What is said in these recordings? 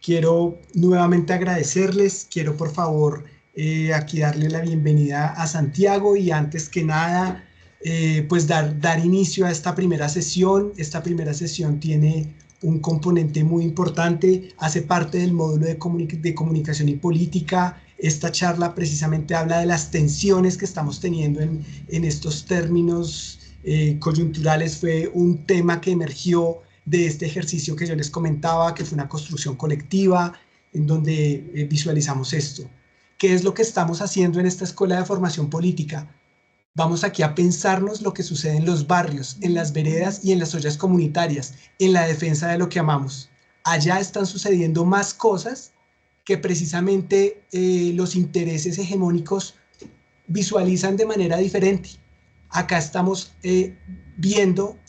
Quiero nuevamente agradecerles, quiero por favor aquí darle la bienvenida a Santiago y antes que nada pues dar inicio a esta primera sesión. Esta primera sesión tiene un componente muy importante, hace parte del módulo de comunicación y política. Esta charla precisamente habla de las tensiones que estamos teniendo en estos términos coyunturales. Fue un tema que emergió de este ejercicio que yo les comentaba, que fue una construcción colectiva, en donde visualizamos esto. ¿Qué es lo que estamos haciendo en esta escuela de formación política? Vamos aquí a pensarnos lo que sucede en los barrios, en las veredas y en las ollas comunitarias, en la defensa de lo que amamos. Allá están sucediendo más cosas que precisamente los intereses hegemónicos visualizan de manera diferente. Acá estamos viendo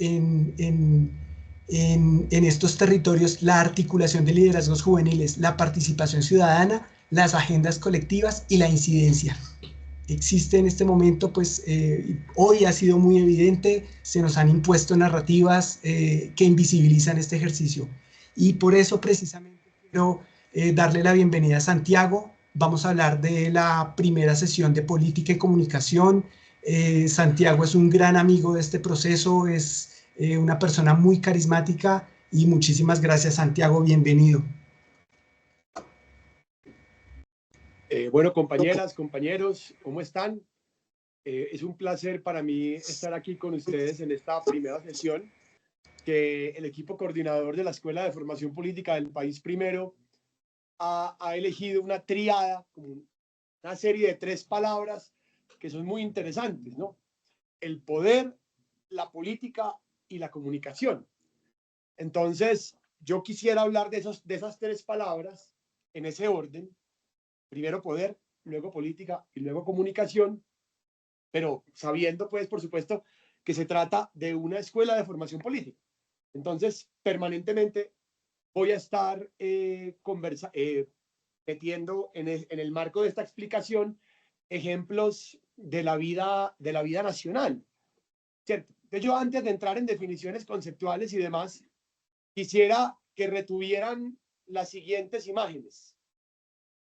en estos territorios la articulación de liderazgos juveniles, la participación ciudadana, las agendas colectivas y la incidencia. Existe en este momento, pues hoy ha sido muy evidente, se nos han impuesto narrativas que invisibilizan este ejercicio. Y por eso precisamente quiero darle la bienvenida a Santiago. Vamos a hablar de la primera sesión de política y comunicación. Santiago es un gran amigo de este proceso, es una persona muy carismática y muchísimas gracias, Santiago, bienvenido. Bueno, compañeras, compañeros, ¿cómo están? Es un placer para mí estar aquí con ustedes en esta primera sesión que el equipo coordinador de la Escuela de Formación Política del País Primero ha elegido una triada, como una serie de 3 palabras que son muy interesantes, ¿no? El poder, la política y la comunicación. Entonces, yo quisiera hablar de esas 3 palabras en ese orden. Primero poder, luego política y luego comunicación, pero sabiendo, pues, por supuesto, que se trata de una escuela de formación política. Entonces, permanentemente voy a estar metiendo en el marco de esta explicación ejemplos de la vida nacional, ¿cierto? Entonces, yo antes de entrar en definiciones conceptuales y demás, quisiera que retuvieran las siguientes imágenes.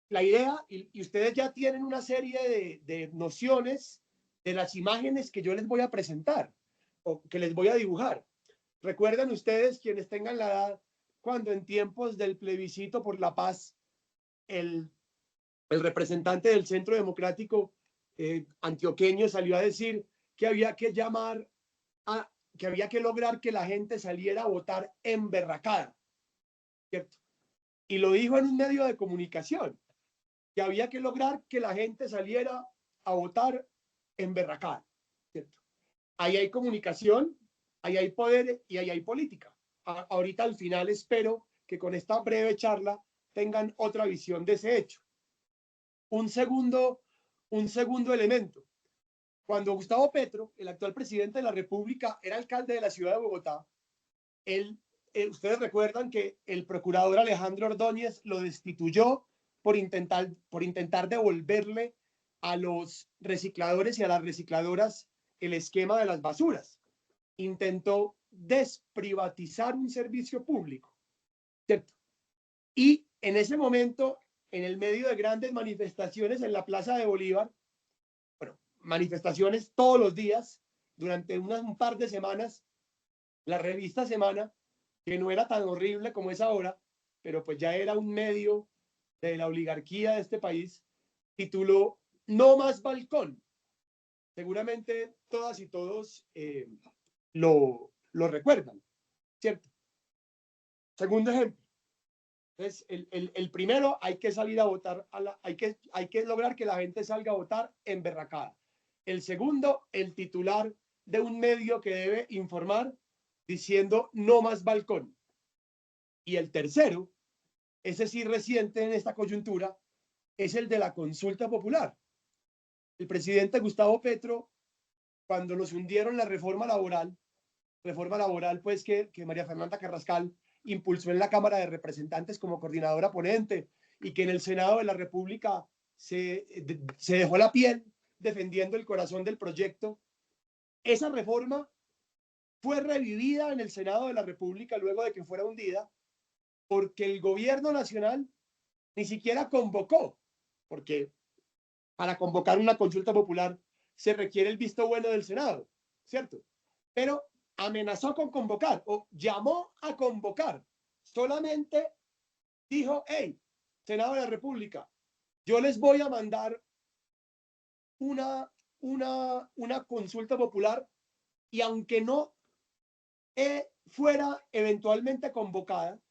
La idea, y ustedes ya tienen una serie de nociones de las imágenes que yo les voy a presentar o que les voy a dibujar. Recuerden ustedes, quienes tengan la edad, cuando en tiempos del plebiscito por la paz, el representante del Centro Democrático antioqueño salió a decir que había que que había que lograr que la gente saliera a votar emberracada, ¿cierto? Y lo dijo en un medio de comunicación, que había que lograr que la gente saliera a votar emberracada, ¿cierto? Ahí hay comunicación, ahí hay poder y ahí hay política. Ahorita al final espero que con esta breve charla tengan otra visión de ese hecho. Un segundo elemento. Cuando Gustavo Petro, el actual presidente de la República, era alcalde de la ciudad de Bogotá, ustedes recuerdan que el procurador Alejandro Ordóñez lo destituyó por intentar devolverle a los recicladores y a las recicladoras el esquema de las basuras. Intentó desprivatizar un servicio público, ¿cierto? Y en ese momento, en el medio de grandes manifestaciones en la Plaza de Bolívar, bueno, manifestaciones todos los días, durante un par de semanas, la revista Semana, que no era tan horrible como es ahora, pero pues ya era un medio de la oligarquía de este país, tituló No más balcón. Seguramente todas y todos lo recuerdan, ¿cierto? Segundo ejemplo. Entonces, el primero, hay que salir a votar, hay que lograr que la gente salga a votar emberracada. El segundo, el titular de un medio que debe informar diciendo no más balcón. Y el tercero, ese sí reciente en esta coyuntura, es el de la consulta popular. El presidente Gustavo Petro, cuando nos hundieron la reforma laboral pues que María Fernanda Carrascal impulsó en la Cámara de Representantes como coordinadora ponente y que en el Senado de la República se dejó la piel defendiendo el corazón del proyecto. Esa reforma fue revivida en el Senado de la República luego de que fuera hundida porque el gobierno nacional ni siquiera convocó, porque para convocar una consulta popular se requiere el visto bueno del Senado, ¿cierto? Pero amenazó con convocar o llamó a convocar. Solamente dijo, hey, Senado de la República, yo les voy a mandar una consulta popular y aunque no fuera eventualmente convocada,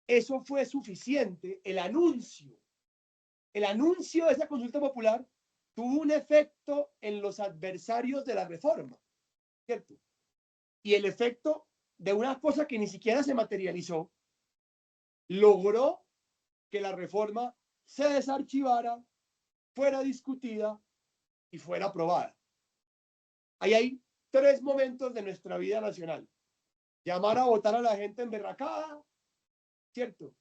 eso fue suficiente. El anuncio de esa consulta popular tuvo un efecto en los adversarios de la reforma, ¿cierto? Y el efecto de una cosa que ni siquiera se materializó, logró que la reforma se desarchivara, fuera discutida y fuera aprobada. Ahí hay tres momentos de nuestra vida nacional. Llamar a votar a la gente emberracada, ¿cierto?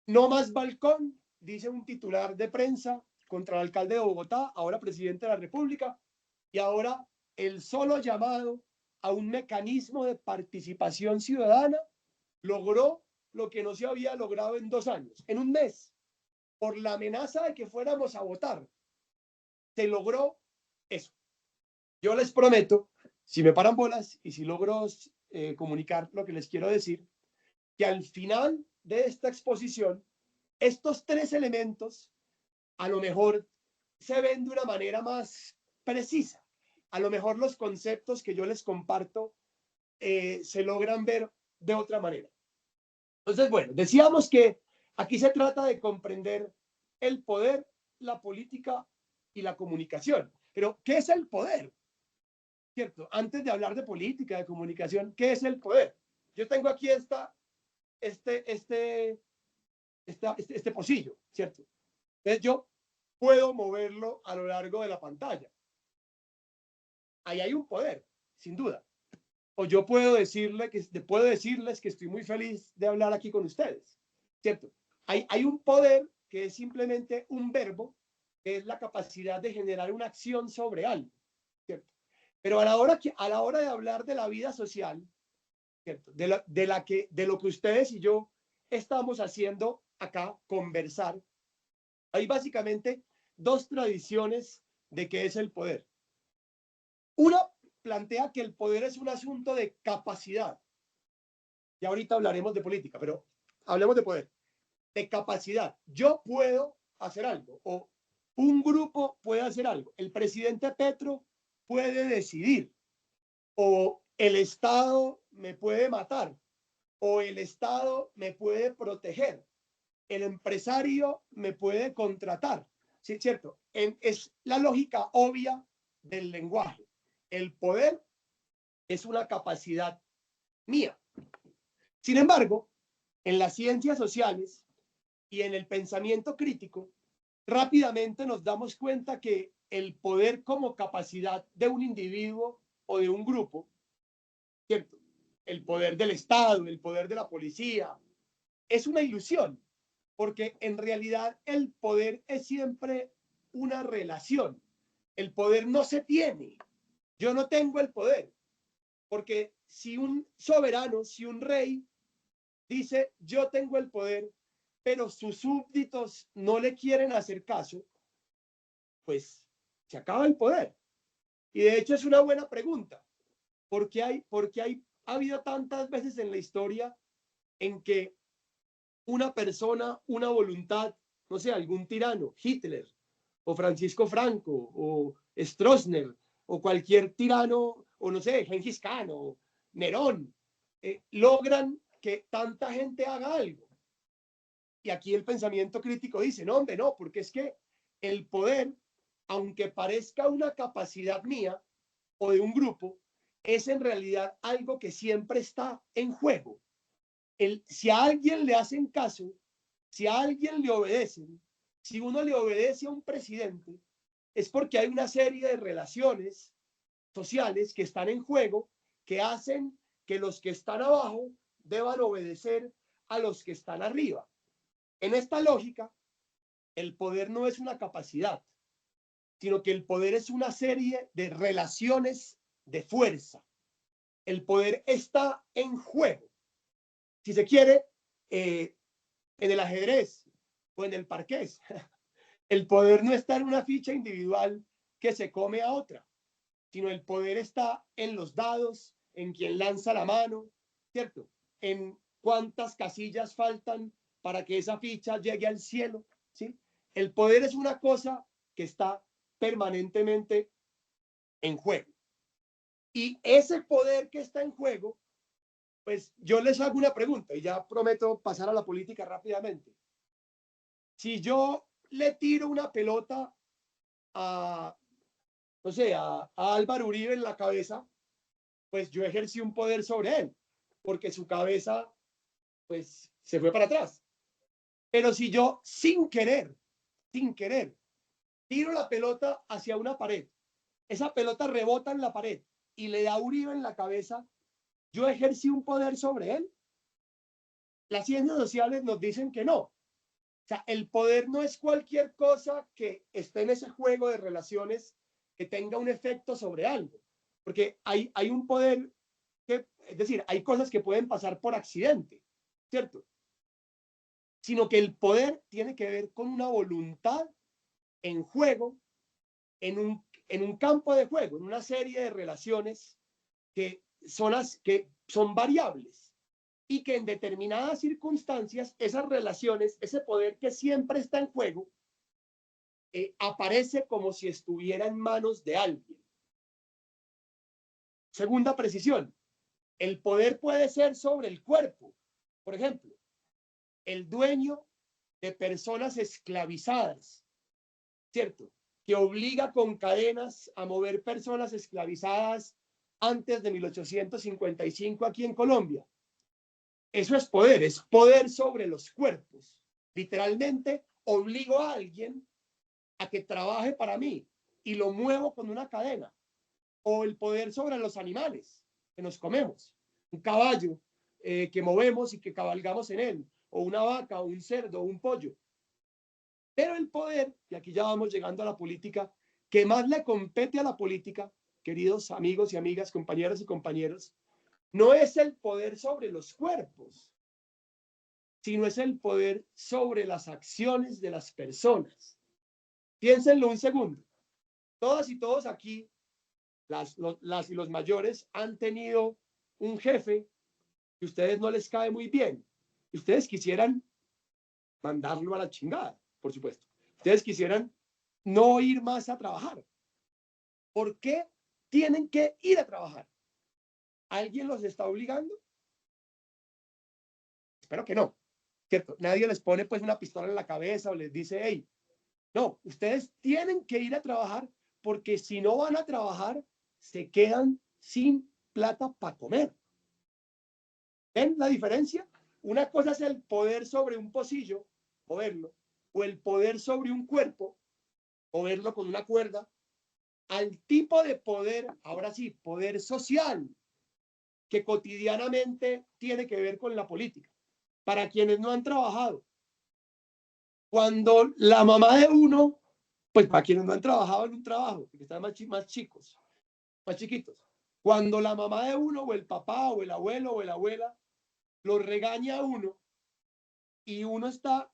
No más balcón, dice un titular de prensa contra el alcalde de Bogotá, ahora presidente de la República, y ahora el solo llamado a un mecanismo de participación ciudadana logró lo que no se había logrado en 2 años, en un mes, por la amenaza de que fuéramos a votar. Se logró eso. Yo les prometo, si me paran bolas y si logro comunicar lo que les quiero decir, que al final de esta exposición, estos tres elementos a lo mejor se ven de una manera más precisa. A lo mejor los conceptos que yo les comparto se logran ver de otra manera. Entonces, bueno, decíamos que aquí se trata de comprender el poder, la política y la comunicación. Pero, ¿qué es el poder? ¿Cierto? Antes de hablar de política, de comunicación, ¿qué es el poder? Yo tengo aquí este pocillo, ¿cierto? Entonces yo puedo moverlo a lo largo de la pantalla. Ahí hay un poder, sin duda. O yo puedo decirles que estoy muy feliz de hablar aquí con ustedes, ¿cierto? Hay un poder que es simplemente un verbo, que es la capacidad de generar una acción sobre algo, ¿cierto? Pero a la hora de hablar de la vida social, ¿cierto? De lo que ustedes y yo estamos haciendo acá, conversar, hay básicamente dos tradiciones de qué es el poder. Una plantea que el poder es un asunto de capacidad. Ya ahorita hablaremos de política, pero hablemos de poder, de capacidad. Yo puedo hacer algo o un grupo puede hacer algo. El presidente Petro puede decidir o el Estado me puede matar o el Estado me puede proteger. El empresario me puede contratar. Sí, cierto. Es la lógica obvia del lenguaje. El poder es una capacidad mía. Sin embargo, en las ciencias sociales y en el pensamiento crítico, rápidamente nos damos cuenta que el poder como capacidad de un individuo o de un grupo, ¿cierto? El poder del Estado, el poder de la policía, es una ilusión, porque en realidad el poder es siempre una relación. El poder no se tiene. Yo no tengo el poder, porque si un soberano, si un rey dice yo tengo el poder, pero sus súbditos no le quieren hacer caso, pues se acaba el poder. Y de hecho es una buena pregunta. ¿Por qué ha habido tantas veces en la historia en que una persona, una voluntad, no sé, algún tirano, Hitler, o Francisco Franco, o Stroessner, o cualquier tirano, o no sé, Gengis Khan, o Nerón, logran que tanta gente haga algo? Y aquí el pensamiento crítico dice, no, hombre, no, porque es que el poder, aunque parezca una capacidad mía o de un grupo, es en realidad algo que siempre está en juego. Si a alguien le hacen caso, si a alguien le obedecen, si uno le obedece a un presidente, es porque hay una serie de relaciones sociales que están en juego, que hacen que los que están abajo deban obedecer a los que están arriba. En esta lógica, el poder no es una capacidad, sino que el poder es una serie de relaciones de fuerza. El poder está en juego. Si se quiere, en el ajedrez o en el parqués. El poder no está en una ficha individual que se come a otra, sino el poder está en los dados, en quien lanza la mano, ¿cierto? En cuántas casillas faltan para que esa ficha llegue al cielo, ¿sí? El poder es una cosa que está permanentemente en juego. Y ese poder que está en juego, pues yo les hago una pregunta y ya prometo pasar a la política rápidamente. Si yo le tiro una pelota a, no sé, a Álvaro Uribe en la cabeza, pues yo ejercí un poder sobre él, porque su cabeza, pues, se fue para atrás. Pero si yo, sin querer, tiro la pelota hacia una pared, esa pelota rebota en la pared y le da a Uribe en la cabeza, yo ejercí un poder sobre él. Las ciencias sociales nos dicen que no. O sea, el poder no es cualquier cosa que esté en ese juego de relaciones que tenga un efecto sobre algo. Porque hay un poder que, es decir, hay cosas que pueden pasar por accidente, ¿cierto? Sino que el poder tiene que ver con una voluntad en juego, en un campo de juego, en una serie de relaciones que son variables y que en determinadas circunstancias esas relaciones, ese poder que siempre está en juego, aparece como si estuviera en manos de alguien. Segunda precisión, el poder puede ser sobre el cuerpo. Por ejemplo, el dueño de personas esclavizadas, ¿cierto? Que obliga con cadenas a mover personas esclavizadas antes de 1855 aquí en Colombia. Eso es poder sobre los cuerpos. Literalmente obligo a alguien a que trabaje para mí y lo muevo con una cadena. O el poder sobre los animales que nos comemos. Un caballo que movemos y que cabalgamos en él. O una vaca, o un cerdo, o un pollo. Pero el poder, y aquí ya vamos llegando a la política, que más le compete a la política, queridos amigos y amigas, compañeras y compañeros, no es el poder sobre los cuerpos, sino es el poder sobre las acciones de las personas. Piénsenlo un segundo. Todas y todos aquí, las y los mayores, han tenido un jefe que a ustedes no les cae muy bien. Y ustedes quisieran mandarlo a la chingada, por supuesto. Ustedes quisieran no ir más a trabajar. ¿Por qué tienen que ir a trabajar? ¿Alguien los está obligando? Espero que no, ¿cierto? Nadie les pone pues una pistola en la cabeza o les dice, hey, no, ustedes tienen que ir a trabajar porque si no van a trabajar, se quedan sin plata para comer. ¿Ven la diferencia? Una cosa es el poder sobre un pocillo, moverlo, o el poder sobre un cuerpo, moverlo con una cuerda, al tipo de poder, ahora sí, poder social, que cotidianamente tiene que ver con la política. Para quienes no han trabajado, cuando la mamá de uno, pues para quienes no han trabajado en un trabajo, que están más chicos, más chiquitos, cuando la mamá de uno o el papá o el abuelo o la abuela lo regaña a uno y uno está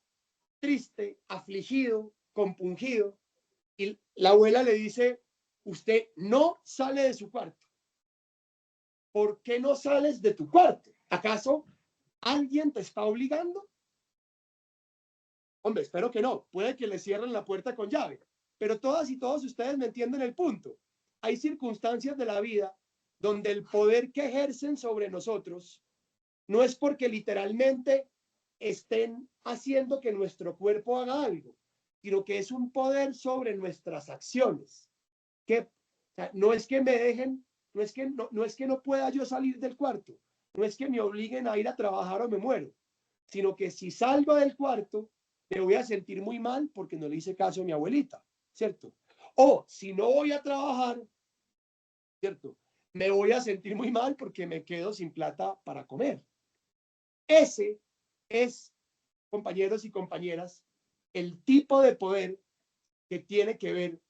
triste, afligido, compungido, y la abuela le dice, usted no sale de su cuarto. ¿Por qué no sales de tu cuarto? ¿Acaso alguien te está obligando? Hombre, espero que no. Puede que le cierren la puerta con llave. Pero todas y todos ustedes me entienden el punto. Hay circunstancias de la vida donde el poder que ejercen sobre nosotros no es porque literalmente estén haciendo que nuestro cuerpo haga algo, sino que es un poder sobre nuestras acciones. Que, o sea, no es que me dejen, no es que no pueda yo salir del cuarto, no es que me obliguen a ir a trabajar o me muero, sino que si salgo del cuarto, me voy a sentir muy mal porque no le hice caso a mi abuelita, ¿cierto? O si no voy a trabajar, ¿cierto? Me voy a sentir muy mal porque me quedo sin plata para comer. Ese es, compañeros y compañeras, el tipo de poder que tiene que ver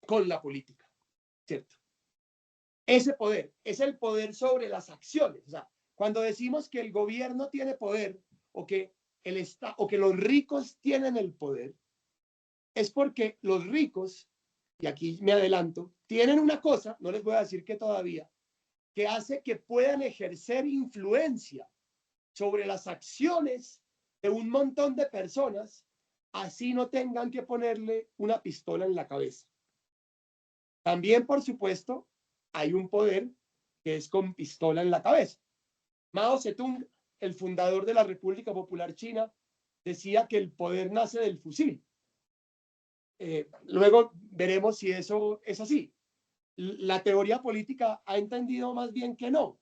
con la política, ¿cierto? Ese poder es el poder sobre las acciones. O sea, cuando decimos que el gobierno tiene poder o que o que los ricos tienen el poder, es porque los ricos, y aquí me adelanto, tienen una cosa, no les voy a decir que todavía, que hace que puedan ejercer influencia sobre las acciones de un montón de personas, así no tengan que ponerle una pistola en la cabeza. También, por supuesto, hay un poder que es con pistola en la cabeza. Mao Zedong, el fundador de la República Popular China, decía que el poder nace del fusil. Luego veremos si eso es así. La teoría política ha entendido más bien que no,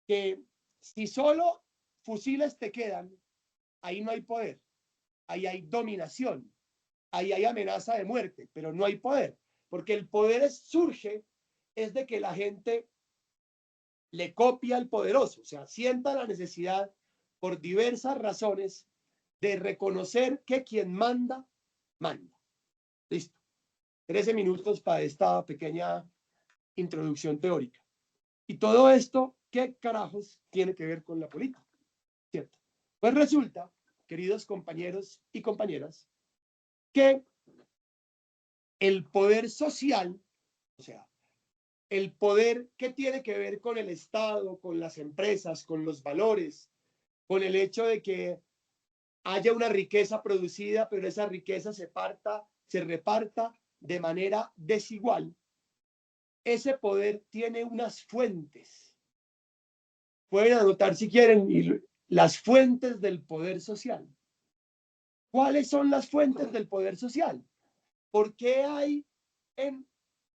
que si solo fusiles te quedan, ahí no hay poder, ahí hay dominación, ahí hay amenaza de muerte, pero no hay poder, porque el poder surge es de que la gente le copia al poderoso, o sea, sienta la necesidad por diversas razones de reconocer que quien manda, manda. Listo. 13 minutos para esta pequeña introducción teórica. Y todo esto, ¿qué carajos tiene que ver con la política? ¿Cierto? Pues resulta, queridos compañeros y compañeras, que el poder social, o sea, el poder que tiene que ver con el Estado, con las empresas, con los valores, con el hecho de que haya una riqueza producida, pero esa riqueza se reparta de manera desigual. Ese poder tiene unas fuentes. Pueden anotar si quieren las fuentes del poder social. ¿Cuáles son las fuentes del poder social? ¿Por qué hay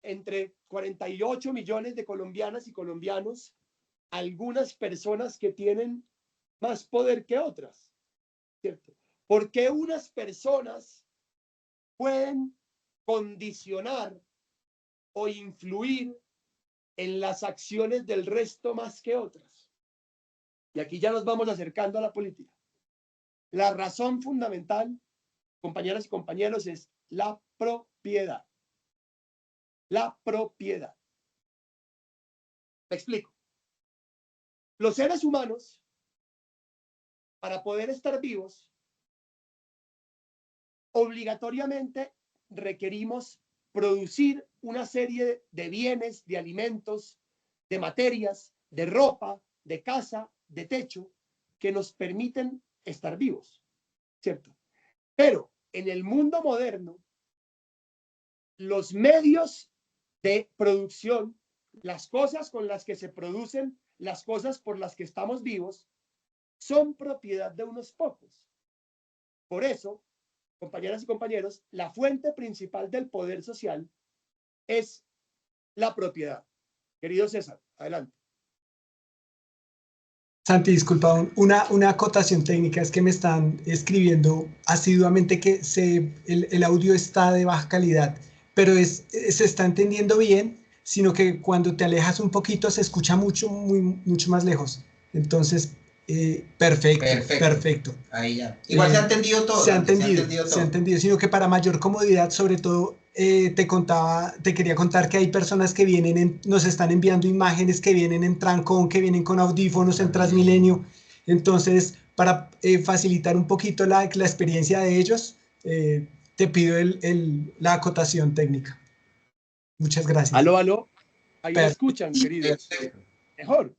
entre 48 millones de colombianas y colombianos algunas personas que tienen más poder que otras? ¿Cierto? ¿Por qué unas personas pueden condicionar o influir en las acciones del resto más que otras? Y aquí ya nos vamos acercando a la política. La razón fundamental, compañeras y compañeros, es la propiedad. La propiedad. Me explico. Los seres humanos, para poder estar vivos, obligatoriamente requerimos producir una serie de bienes, de alimentos, de materias, de ropa, de casa, de techo, que nos permiten estar vivos, ¿cierto? Pero en el mundo moderno, los medios de producción, las cosas con las que se producen, las cosas por las que estamos vivos, son propiedad de unos pocos. Por eso, compañeras y compañeros, la fuente principal del poder social es la propiedad. Querido César, adelante. Santi, disculpa, una acotación técnica es que me están escribiendo asiduamente que el audio está de baja calidad, pero se está entendiendo bien, sino que cuando te alejas un poquito se escucha mucho más lejos. Entonces, perfecto. Ahí ya. Igual se ha entendido todo. Se ha entendido, sino que para mayor comodidad, sobre todo, te quería contar que hay personas que nos están enviando imágenes que vienen en Trancón, que vienen con audífonos en Transmilenio. Entonces, para facilitar un poquito la experiencia de ellos, te pido la acotación técnica. Muchas gracias. Aló. Ahí me escuchan, queridos. Mejor.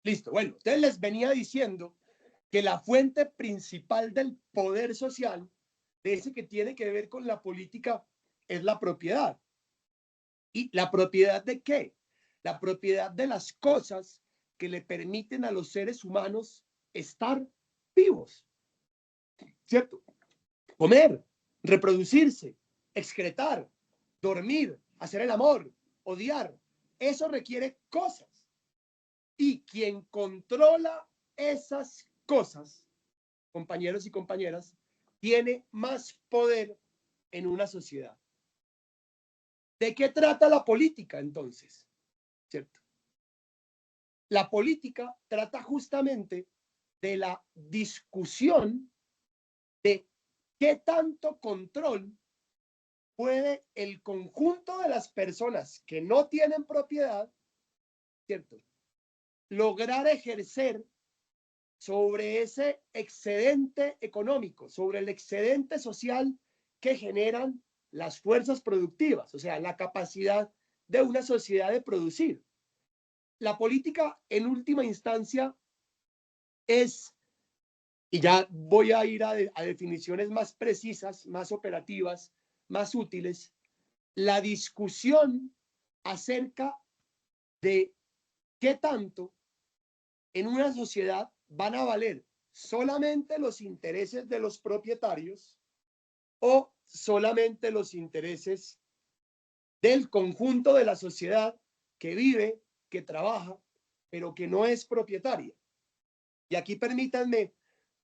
Listo. Bueno, entonces les venía diciendo que la fuente principal del poder social, de ese que tiene que ver con la política, es la propiedad. ¿Y la propiedad de qué? La propiedad de las cosas que le permiten a los seres humanos estar vivos. ¿Cierto? Comer, reproducirse, excretar, dormir, hacer el amor, odiar. Eso requiere cosas. Y quien controla esas cosas, compañeros y compañeras, tiene más poder en una sociedad. ¿De qué trata la política entonces? ¿Cierto? La política trata justamente de la discusión de qué tanto control puede el conjunto de las personas que no tienen propiedad, ¿cierto?, lograr ejercer sobre ese excedente económico, sobre el excedente social que generan las fuerzas productivas, o sea, la capacidad de una sociedad de producir. La política, en última instancia, es, y ya voy a ir a definiciones más precisas, más operativas, más útiles, la discusión acerca de qué tanto en una sociedad van a valer solamente los intereses de los propietarios o solamente los intereses del conjunto de la sociedad que vive, que trabaja, pero que no es propietaria. Y aquí permítanme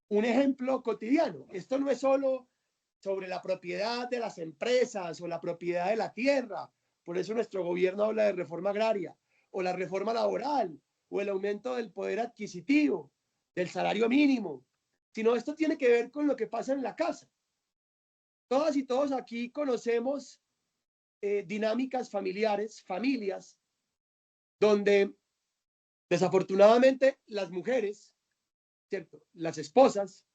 un ejemplo cotidiano. Esto no es solo sobre la propiedad de las empresas o la propiedad de la tierra. Por eso nuestro gobierno habla de reforma agraria o la reforma laboral o el aumento del poder adquisitivo, del salario mínimo, sino esto tiene que ver con lo que pasa en la casa. Todas y todos aquí conocemos dinámicas familiares, familias, donde desafortunadamente las mujeres, ¿cierto? Las esposas,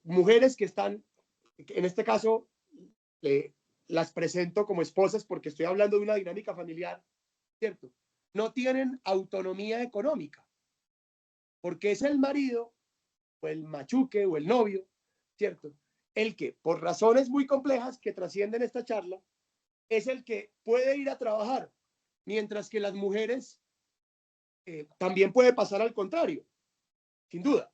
mujeres que están, en este caso, las presento como esposas porque estoy hablando de una dinámica familiar, ¿cierto? No tienen autonomía económica, porque es el marido o el machuque o el novio, ¿cierto? El que, por razones muy complejas que trascienden esta charla, es el que puede ir a trabajar, mientras que las mujeres también puede pasar al contrario, sin duda.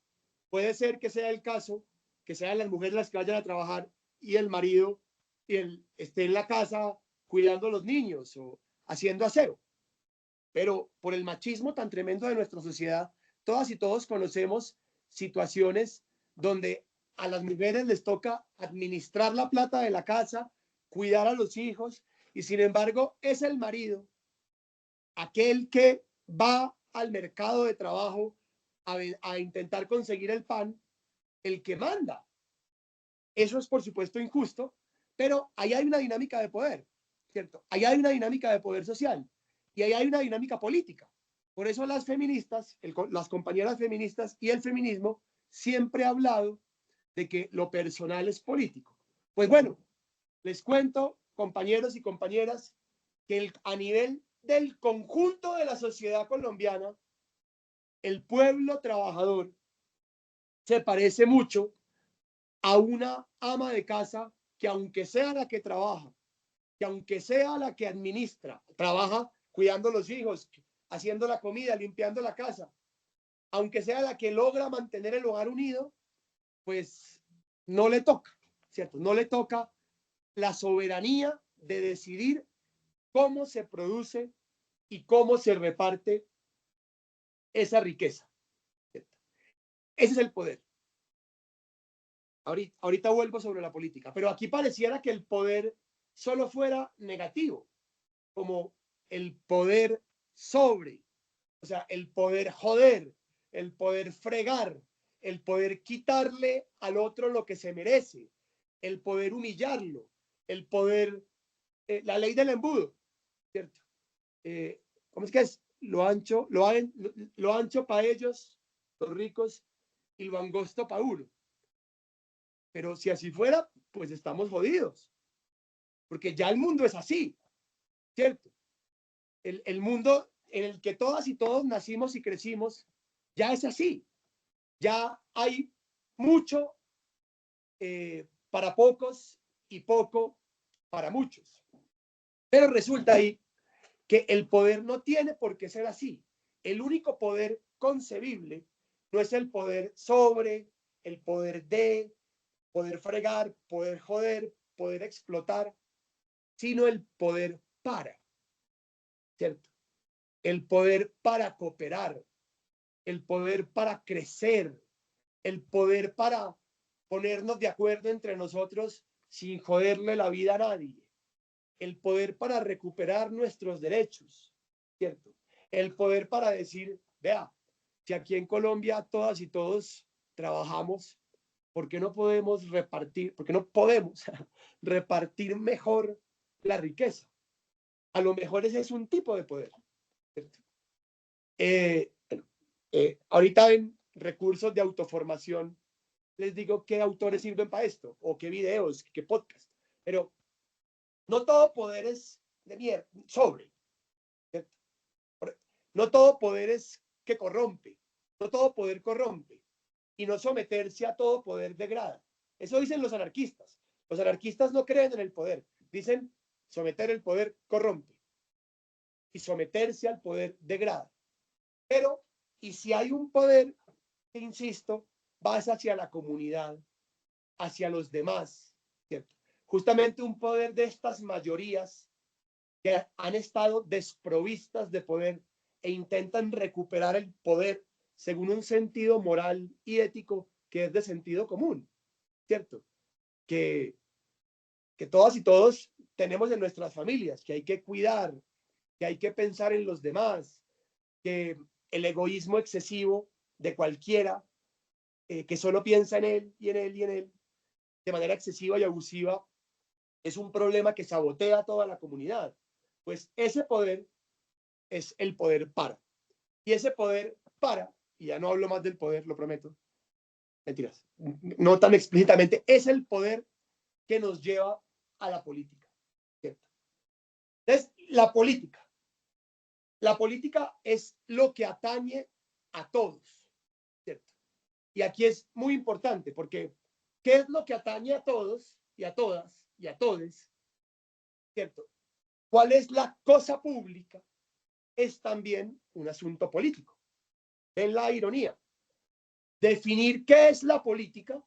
Puede ser que sea el caso, que sean las mujeres las que vayan a trabajar y el marido esté en la casa cuidando a los niños o haciendo aseo. Pero por el machismo tan tremendo de nuestra sociedad, todas y todos conocemos situaciones donde a las mujeres les toca administrar la plata de la casa, cuidar a los hijos, y sin embargo es el marido aquel que va al mercado de trabajo a intentar conseguir el pan, el que manda. Eso es, por supuesto, injusto, pero ahí hay una dinámica de poder, ¿cierto? Ahí hay una dinámica de poder social y ahí hay una dinámica política. Por eso las feministas, las compañeras feministas y el feminismo siempre ha hablado de que lo personal es político. Pues bueno, les cuento, compañeros y compañeras, que a nivel del conjunto de la sociedad colombiana, el pueblo trabajador se parece mucho a una ama de casa que, aunque sea la que trabaja, que aunque sea la que administra, trabaja cuidando a los hijos, haciendo la comida, limpiando la casa, aunque sea la que logra mantener el hogar unido, pues no le toca, ¿cierto? No le toca la soberanía de decidir cómo se produce y cómo se reparte esa riqueza, ¿cierto? Ese es el poder. Ahorita vuelvo sobre la política, pero aquí pareciera que el poder solo fuera negativo, como el poder sobre, o sea, el poder joder, el poder fregar, el poder quitarle al otro lo que se merece, el poder humillarlo, el poder, la ley del embudo, ¿cierto? ¿Cómo es que es? Lo ancho para ellos, los ricos, y lo angosto para uno. Pero si así fuera, pues estamos jodidos, porque ya el mundo es así, ¿cierto? El mundo en el que todas y todos nacimos y crecimos, ya es así. Ya hay mucho para pocos y poco para muchos. Pero resulta ahí que el poder no tiene por qué ser así. El único poder concebible no es el poder sobre, el poder de, poder fregar, poder joder, poder explotar, sino el poder para, ¿cierto? El poder para cooperar, el poder para crecer, el poder para ponernos de acuerdo entre nosotros sin joderle la vida a nadie, el poder para recuperar nuestros derechos, ¿cierto? El poder para decir, vea, si aquí en Colombia todas y todos trabajamos, ¿por qué no podemos repartir, por qué no podemos repartir mejor la riqueza? A lo mejor ese es un tipo de poder, ¿cierto? Ahorita en recursos de autoformación les digo qué autores sirven para esto, o qué videos, qué podcast. Pero no todo poder es de mierda, ¿cierto? No todo poder es que corrompe, no todo poder corrompe, y no someterse a todo poder degrada. Eso dicen los anarquistas. Los anarquistas no creen en el poder, dicen someter el poder corrompe, y someterse al poder degrada. Pero, y si hay un poder que, insisto, va hacia la comunidad, hacia los demás, ¿cierto? Justamente un poder de estas mayorías que han estado desprovistas de poder e intentan recuperar el poder según un sentido moral y ético que es de sentido común, ¿cierto? Que todas y todos tenemos en nuestras familias, que hay que cuidar, que hay que pensar en los demás, que el egoísmo excesivo de cualquiera que solo piensa en él y en él y en él de manera excesiva y abusiva es un problema que sabotea a toda la comunidad. Pues ese poder es el poder para. Y ese poder para, y ya no hablo más del poder, lo prometo, mentiras, no tan explícitamente, es el poder que nos lleva a la política, ¿cierto? Entonces, la política es lo que atañe a todos, ¿cierto? Y aquí es muy importante porque ¿qué es lo que atañe a todos y a todas y a todes? ¿Cierto? ¿Cuál es la cosa pública? Es también un asunto político. En la ironía, definir qué es la política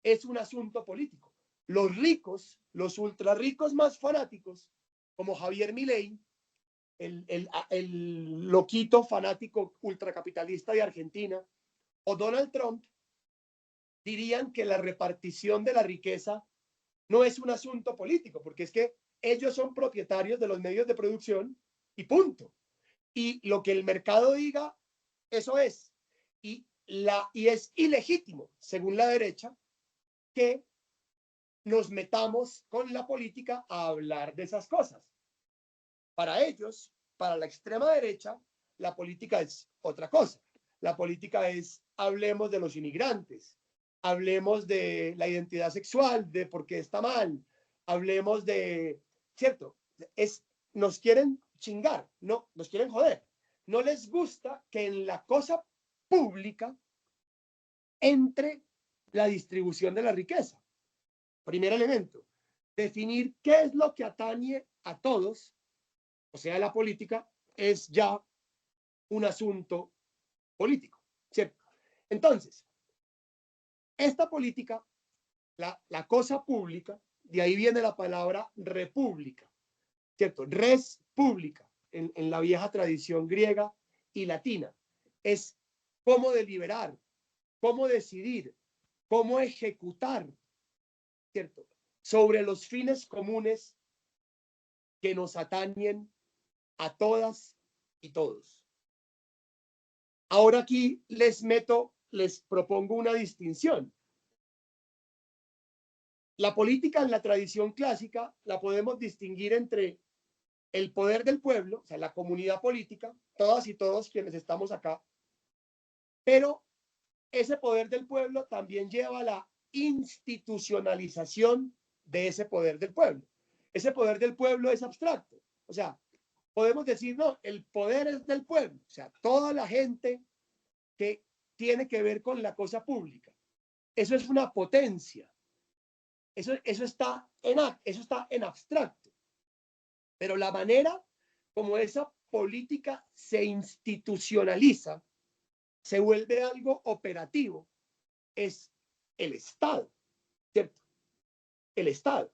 es un asunto político. Los ricos, los ultra ricos más fanáticos, como Javier Milei, el loquito fanático ultracapitalista de Argentina, o Donald Trump, dirían que la repartición de la riqueza no es un asunto político, porque es que ellos son propietarios de los medios de producción y punto. Y lo que el mercado diga, eso es. Y es ilegítimo, según la derecha, que nos metamos con la política a hablar de esas cosas. Para ellos, para la extrema derecha, la política es otra cosa. La política es, hablemos de los inmigrantes, hablemos de la identidad sexual, de por qué está mal, hablemos de, ¿cierto? Nos quieren chingar, no, nos quieren joder. No les gusta que en la cosa pública entre la distribución de la riqueza. Primer elemento, definir qué es lo que atañe a todos, o sea, la política, es ya un asunto político, ¿cierto? Entonces, esta política, la cosa pública, de ahí viene la palabra república, ¿cierto? Res pública, en la vieja tradición griega y latina, es cómo deliberar, cómo decidir, cómo ejecutar, ¿cierto? Sobre los fines comunes que nos atañen a todas y todos. Ahora aquí les propongo una distinción. La política en la tradición clásica la podemos distinguir entre el poder del pueblo, o sea, la comunidad política, todas y todos quienes estamos acá, pero ese poder del pueblo también lleva a la institucionalización de ese poder del pueblo. Ese poder del pueblo es abstracto, o sea, podemos decir, no, el poder es del pueblo, o sea, toda la gente que tiene que ver con la cosa pública. Eso es una potencia. Eso está en abstracto. Pero la manera como esa política se institucionaliza, se vuelve algo operativo, es el Estado, ¿cierto? El Estado.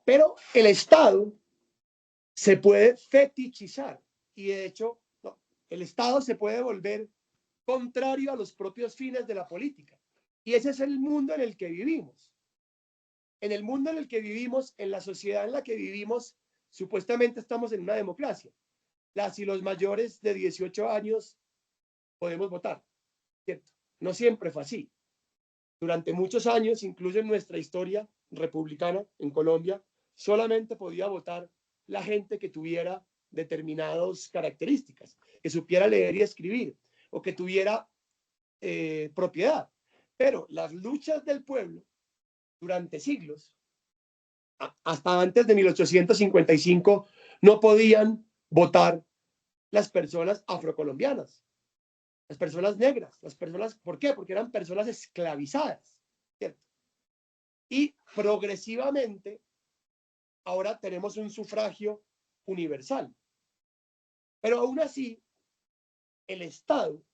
Pero el Estado se puede fetichizar y de hecho no, el Estado se puede volver contrario a los propios fines de la política. Y ese es el mundo en el que vivimos. En el mundo en el que vivimos, en la sociedad en la que vivimos, supuestamente estamos en una democracia. Las y los mayores de 18 años podemos votar, ¿cierto? No siempre fue así. Durante muchos años, incluso en nuestra historia republicana en Colombia, solamente podía votar la gente que tuviera determinadas características, que supiera leer y escribir. o que tuviera propiedad. Pero las luchas del pueblo durante siglos, hasta antes de 1855, no podían votar las personas afrocolombianas, las personas negras, las personas, ¿por qué? Porque eran personas esclavizadas, ¿cierto? Y progresivamente, ahora tenemos un sufragio universal. Pero aún así, el Estado,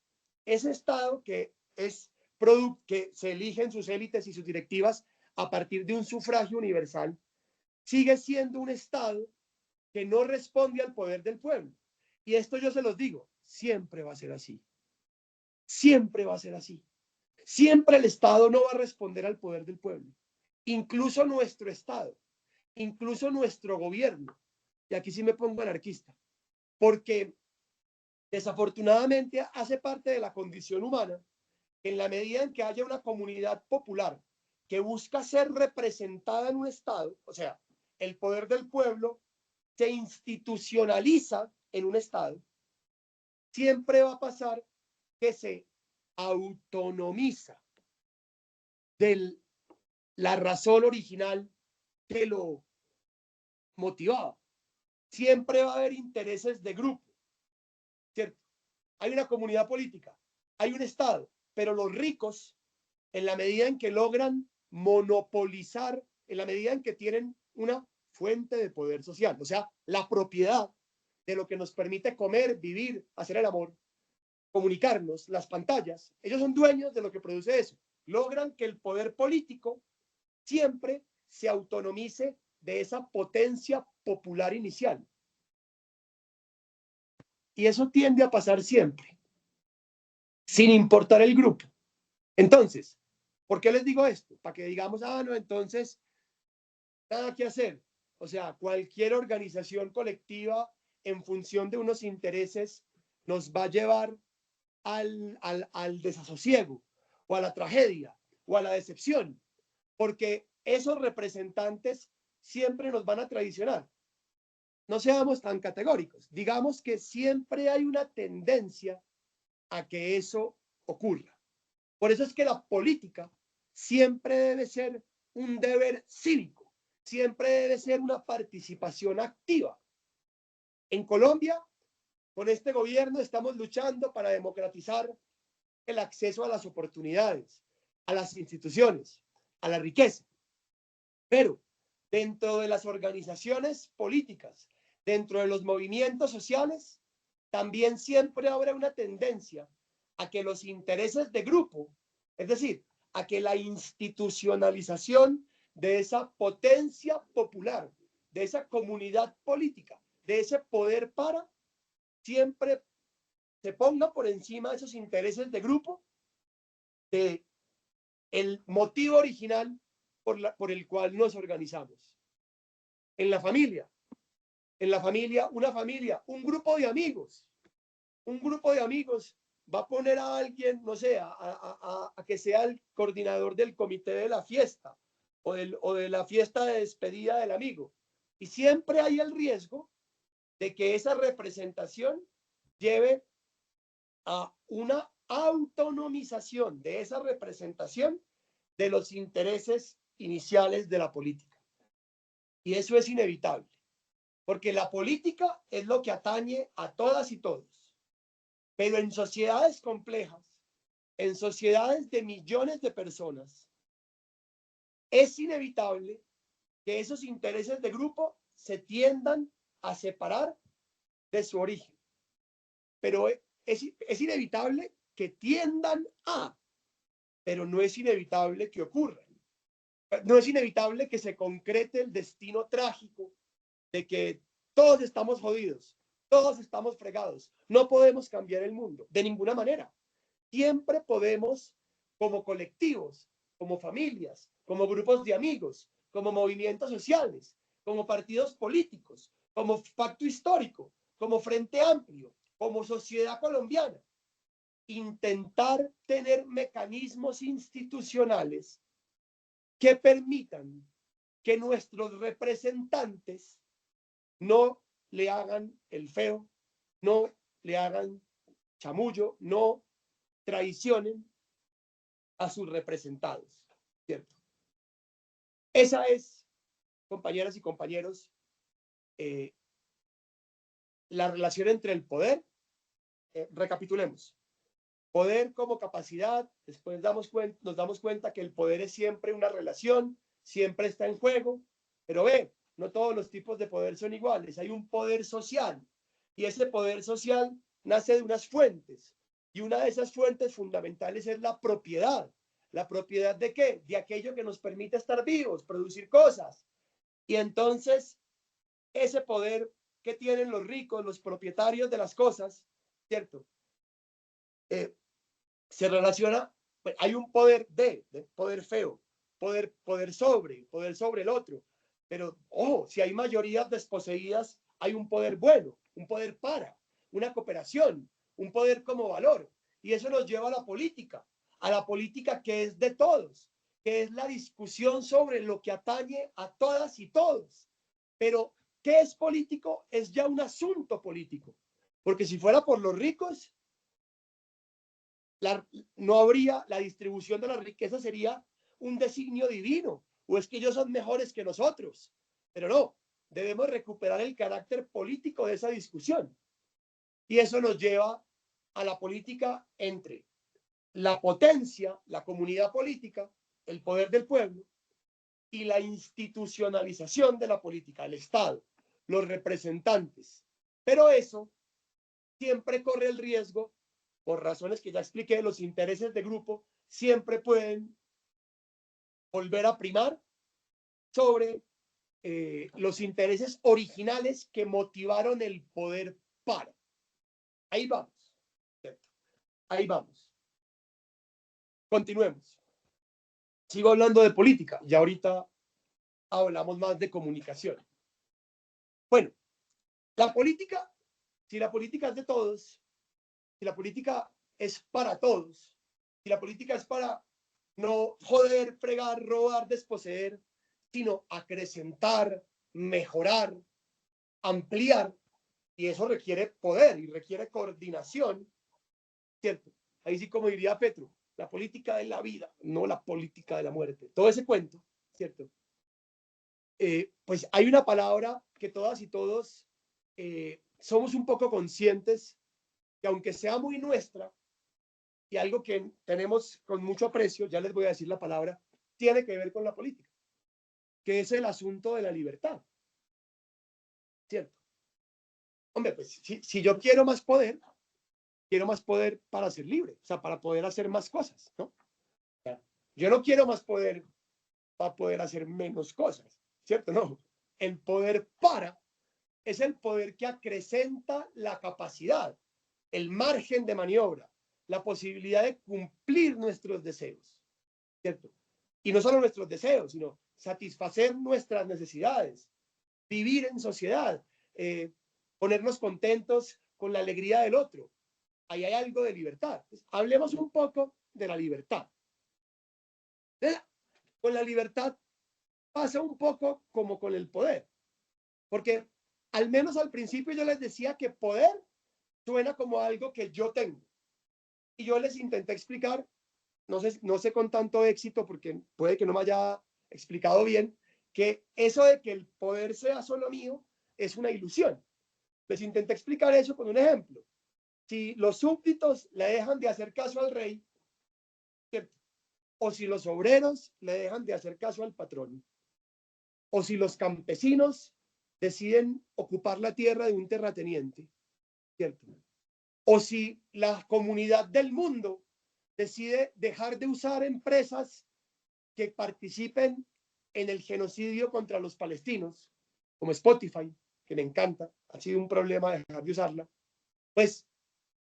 ese Estado que es que se eligen sus élites y sus directivas a partir de un sufragio universal, sigue siendo un Estado que no responde al poder del pueblo. Y esto yo se los digo, siempre va a ser así. Siempre va a ser así. Siempre el Estado no va a responder al poder del pueblo. Incluso nuestro Estado, incluso nuestro gobierno. Y aquí sí me pongo anarquista, porque desafortunadamente hace parte de la condición humana, en la medida en que haya una comunidad popular que busca ser representada en un Estado, o sea, el poder del pueblo se institucionaliza en un Estado, siempre va a pasar que se autonomiza de la razón original que lo motivaba. Siempre va a haber intereses de grupo, ¿cierto? Hay una comunidad política, hay un Estado, pero los ricos, en la medida en que logran monopolizar, en la medida en que tienen una fuente de poder social, o sea, la propiedad de lo que nos permite comer, vivir, hacer el amor, comunicarnos, las pantallas, ellos son dueños de lo que produce eso. Logran que el poder político siempre se autonomice de esa potencia popular inicial. Y eso tiende a pasar siempre, sin importar el grupo. Entonces, ¿por qué les digo esto? Para que digamos, no, entonces, nada que hacer. O sea, cualquier organización colectiva en función de unos intereses nos va a llevar al desasosiego o a la tragedia o a la decepción, porque esos representantes siempre nos van a traicionar. No seamos tan categóricos. Digamos que siempre hay una tendencia a que eso ocurra. Por eso es que la política siempre debe ser un deber cívico, siempre debe ser una participación activa. En Colombia, con este gobierno estamos luchando para democratizar el acceso a las oportunidades, a las instituciones, a la riqueza. Pero dentro de las organizaciones políticas, dentro de los movimientos sociales, también siempre habrá una tendencia a que los intereses de grupo, es decir, a que la institucionalización de esa potencia popular, de esa comunidad política, de ese poder siempre se ponga por encima de esos intereses de grupo, de el motivo original por el cual nos organizamos. En la familia, una familia, un grupo de amigos va a poner a alguien, no sé, a que sea el coordinador del comité de la fiesta o de la fiesta de despedida del amigo. Y siempre hay el riesgo de que esa representación lleve a una autonomización de esa representación de los intereses iniciales de la política. Y eso es inevitable, porque la política es lo que atañe a todas y todos. Pero en sociedades complejas, en sociedades de millones de personas, es inevitable que esos intereses de grupo se tiendan a separar de su origen. Pero es inevitable que tiendan a, pero no es inevitable que ocurra. No es inevitable que se concrete el destino trágico de que todos estamos jodidos, todos estamos fregados, no podemos cambiar el mundo de ninguna manera. Siempre podemos, como colectivos, como familias, como grupos de amigos, como movimientos sociales, como partidos políticos, como pacto histórico, como Frente Amplio, como sociedad colombiana, intentar tener mecanismos institucionales que permitan que nuestros representantes no le hagan el feo, no le hagan chamullo, no traicionen a sus representados, ¿cierto? Esa es, compañeras y compañeros, la relación entre el poder. Recapitulemos. Poder como capacidad, después nos damos cuenta que el poder es siempre una relación, siempre está en juego, pero no todos los tipos de poder son iguales. Hay un poder social y ese poder social nace de unas fuentes y una de esas fuentes fundamentales es la propiedad. ¿La propiedad de qué? De aquello que nos permite estar vivos, producir cosas. Y entonces ese poder que tienen los ricos, los propietarios de las cosas, ¿cierto? Se relaciona, pues, hay un poder de poder feo, poder sobre el otro. Pero, ojo, si hay mayorías desposeídas, hay un poder bueno, un poder para, una cooperación, un poder como valor. Y eso nos lleva a la política que es de todos, que es la discusión sobre lo que atañe a todas y todos. Pero, ¿qué es político? Es ya un asunto político. Porque si fuera por los ricos, no habría la distribución de la riqueza, sería un designio divino, o es que ellos son mejores que nosotros. Pero no, debemos recuperar el carácter político de esa discusión. Y eso nos lleva a la política entre la potencia, la comunidad política, el poder del pueblo, y la institucionalización de la política, el Estado, los representantes. Pero eso siempre corre el riesgo, por razones que ya expliqué, los intereses de grupo siempre pueden volver a primar sobre los intereses originales que motivaron el poder para. Ahí vamos, ¿cierto? Ahí vamos. Continuemos. Sigo hablando de política y ahorita hablamos más de comunicación. Bueno, la política, si la política es de todos, si la política es para todos, si la política es para no joder, fregar, robar, desposeer, sino acrecentar, mejorar, ampliar, y eso requiere poder y requiere coordinación, ¿cierto? Ahí sí, como diría Petro, la política de la vida, no la política de la muerte. Todo ese cuento, ¿cierto? Pues hay una palabra que todas y todos somos un poco conscientes que aunque sea muy nuestra y algo que tenemos con mucho aprecio, ya les voy a decir la palabra, tiene que ver con la política, que es el asunto de la libertad, ¿cierto? Hombre, pues si yo quiero más poder para ser libre, o sea, para poder hacer más cosas, ¿no? O sea, yo no quiero más poder para poder hacer menos cosas, ¿cierto? No, el poder es el poder que acrecenta la capacidad, el margen de maniobra, la posibilidad de cumplir nuestros deseos, ¿cierto? Y no solo nuestros deseos, sino satisfacer nuestras necesidades, vivir en sociedad, ponernos contentos con la alegría del otro. Ahí hay algo de libertad. Entonces, hablemos un poco de la libertad. Con la libertad pasa un poco como con el poder, porque al menos al principio yo les decía que poder suena como algo que yo tengo. Y yo les intenté explicar, no sé con tanto éxito, porque puede que no me haya explicado bien, que eso de que el poder sea solo mío es una ilusión. Les intenté explicar eso con un ejemplo. Si los súbditos le dejan de hacer caso al rey, ¿cierto? O si los obreros le dejan de hacer caso al patrón, o si los campesinos deciden ocupar la tierra de un terrateniente, ¿cierto? O si la comunidad del mundo decide dejar de usar empresas que participen en el genocidio contra los palestinos, como Spotify, que me encanta, ha sido un problema dejar de usarla, pues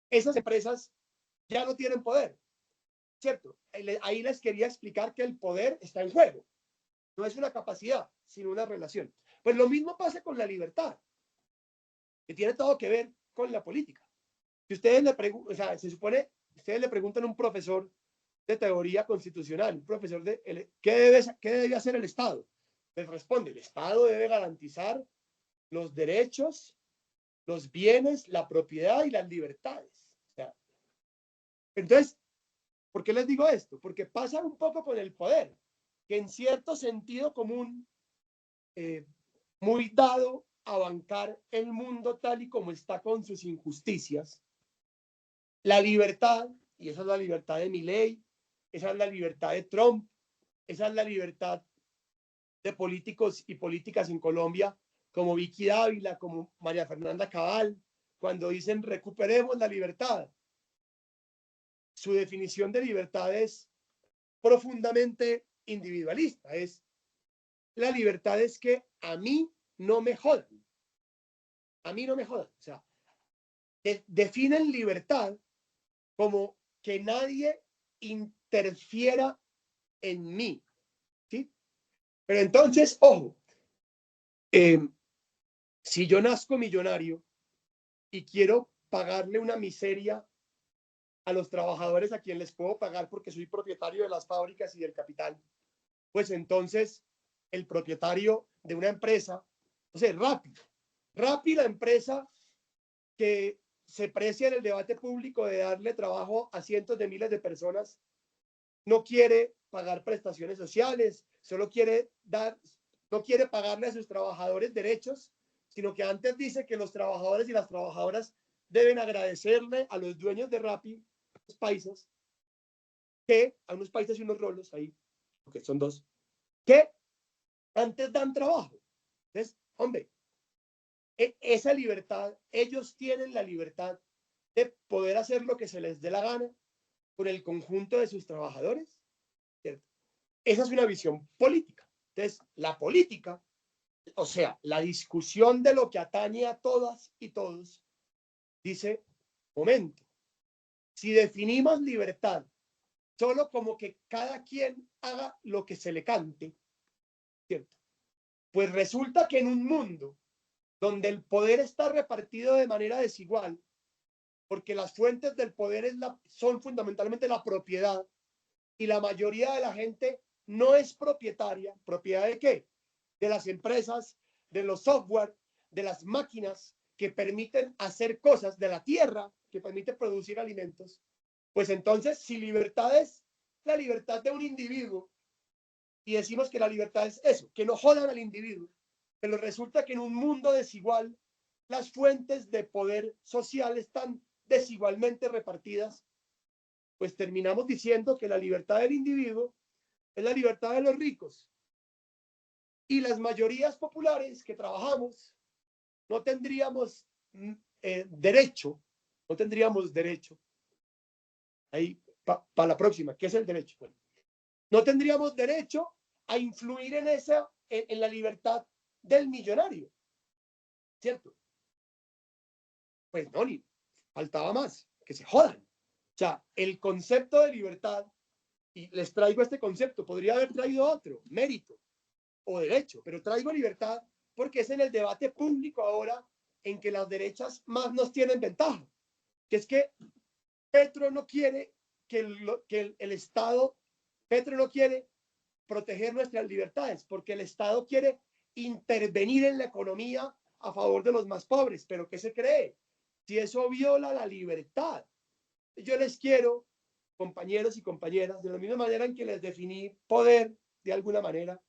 esas empresas ya no tienen poder, ¿cierto? Ahí les quería explicar que el poder está en juego. No es una capacidad, sino una relación. Pues lo mismo pasa con la libertad, que tiene todo que ver con la política. Si ustedes le preguntan, o sea, se supone, ustedes le preguntan a un profesor de teoría constitucional, un profesor de ¿qué debe hacer el Estado? Les responde, el Estado debe garantizar los derechos, los bienes, la propiedad y las libertades. O sea, entonces, ¿Por qué les digo esto? Porque pasa un poco con el poder, que en cierto sentido común, muy dado a bancar el mundo tal y como está con sus injusticias, la libertad, y esa es la libertad de Milei, esa es la libertad de Trump, esa es la libertad de políticos y políticas en Colombia, como Vicky Dávila, como María Fernanda Cabal, cuando dicen recuperemos la libertad. Su definición de libertad es profundamente individualista. La libertad es que a mí no me jodan. A mí no me jodan. O sea, definen libertad como que nadie interfiera en mí. ¿Sí? Pero entonces, ojo, si yo nazco millonario y quiero pagarle una miseria a los trabajadores a quien les puedo pagar porque soy propietario de las fábricas y del capital, pues entonces el propietario de una empresa, o sea, Rappi, la empresa que se precia en el debate público de darle trabajo a cientos de miles de personas, no quiere pagar prestaciones sociales, solo quiere no quiere pagarle a sus trabajadores derechos, sino que antes dice que los trabajadores y las trabajadoras deben agradecerle a los dueños de Rappi, los paisas, que a unos paisas y unos rolos ahí, porque son dos, que antes dan trabajo. Entonces, hombre, esa libertad, ellos tienen la libertad de poder hacer lo que se les dé la gana con el conjunto de sus trabajadores, ¿cierto? Esa es una visión política. Entonces, la política, o sea, la discusión de lo que atañe a todas y todos, dice, momento, si definimos libertad solo como que cada quien haga lo que se le cante, ¿cierto? Pues resulta que en un mundo donde el poder está repartido de manera desigual, porque las fuentes del poder son fundamentalmente la propiedad, y la mayoría de la gente no es propietaria. ¿Propiedad de qué? De las empresas, de los software, de las máquinas que permiten hacer cosas, de la tierra que permite producir alimentos. Pues entonces, si libertad es la libertad de un individuo, y decimos que la libertad es eso, que no jodan al individuo, pero resulta que en un mundo desigual, las fuentes de poder social están desigualmente repartidas, pues terminamos diciendo que la libertad del individuo es la libertad de los ricos. Y las mayorías populares que trabajamos no tendríamos derecho, no tendríamos derecho, ahí para la próxima, ¿qué es el derecho? Bueno, no tendríamos derecho a influir en la libertad del millonario, ¿cierto? Pues no, ni faltaba más, que se jodan. O sea, el concepto de libertad, y les traigo este concepto, podría haber traído otro, mérito o derecho, pero traigo libertad porque es en el debate público ahora en que las derechas más nos tienen ventaja, que es que Petro no quiere que el Estado, Petro no quiere proteger nuestras libertades, porque el Estado quiere intervenir en la economía a favor de los más pobres. ¿Pero qué se cree? Si eso viola la libertad. Yo les quiero, compañeros y compañeras, de la misma manera en que les definí poder, de alguna manera,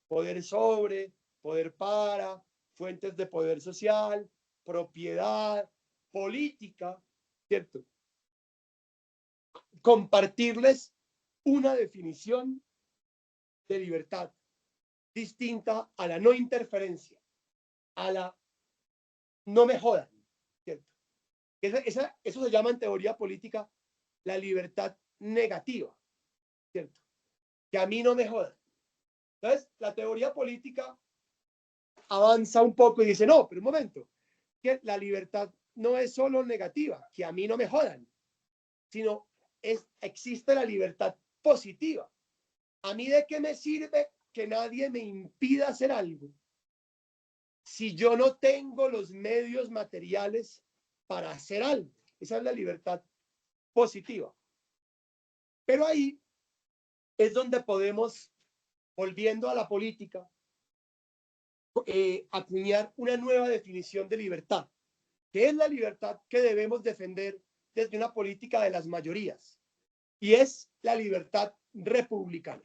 poder sobre, poder para, fuentes de poder social, propiedad, política, ¿cierto? Compartirles una definición de libertad distinta a la no interferencia, a la no me jodan, ¿cierto? Eso se llama en teoría política la libertad negativa, ¿cierto? Que a mí no me jodan. Entonces, la teoría política avanza un poco y dice, no, pero un momento, que la libertad no es solo negativa, que a mí no me jodan, sino existe la libertad positiva. ¿A mí de qué me sirve que nadie me impida hacer algo si yo no tengo los medios materiales para hacer algo? Esa es la libertad positiva. Pero ahí es donde podemos, volviendo a la política, acuñar una nueva definición de libertad, que es la libertad que debemos defender desde una política de las mayorías. Y es la libertad republicana.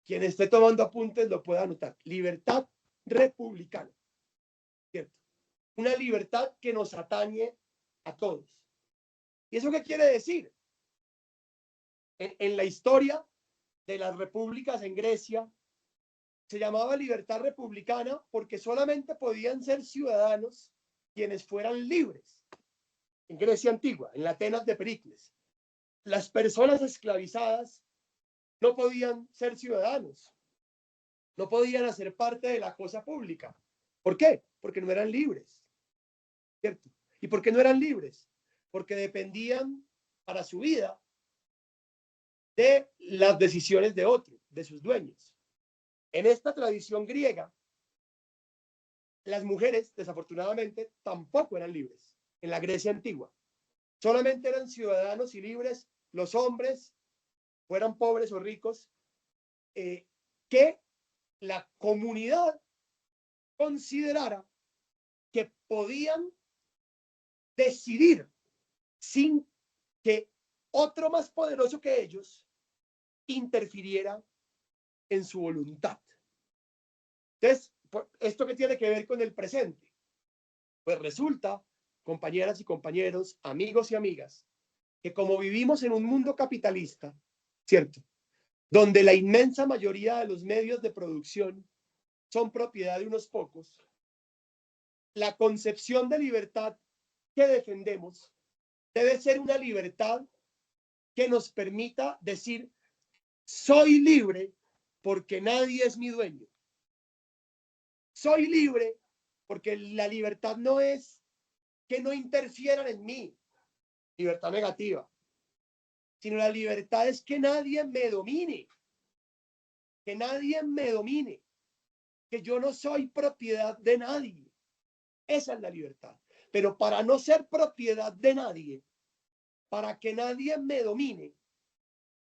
Quien esté tomando apuntes lo puede anotar. Libertad republicana. ¿Cierto? Una libertad que nos atañe a todos. ¿Y eso qué quiere decir? En la historia de las repúblicas en Grecia, se llamaba libertad republicana porque solamente podían ser ciudadanos quienes fueran libres. En Grecia antigua, en la Atenas de Pericles, las personas esclavizadas no podían ser ciudadanos, no podían hacer parte de la cosa pública. ¿Por qué? Porque no eran libres, ¿cierto? ¿Y por qué no eran libres? Porque dependían para su vida de las decisiones de otros, de sus dueños. En esta tradición griega, las mujeres, desafortunadamente, tampoco eran libres en la Grecia antigua. Solamente eran ciudadanos y libres los hombres, fueran pobres o ricos, que la comunidad considerara que podían decidir sin que otro más poderoso que ellos interfiriera en su voluntad. Entonces, ¿esto qué tiene que ver con el presente? Pues resulta, compañeras y compañeros, amigos y amigas, que como vivimos en un mundo capitalista, ¿cierto? Donde la inmensa mayoría de los medios de producción son propiedad de unos pocos, la concepción de libertad que defendemos debe ser una libertad que nos permita decir, soy libre porque nadie es mi dueño. Soy libre porque la libertad no es que no interfieran en mí, libertad negativa, sino la libertad es que nadie me domine, que nadie me domine, que yo no soy propiedad de nadie. Esa es la libertad. Pero para no ser propiedad de nadie, para que nadie me domine,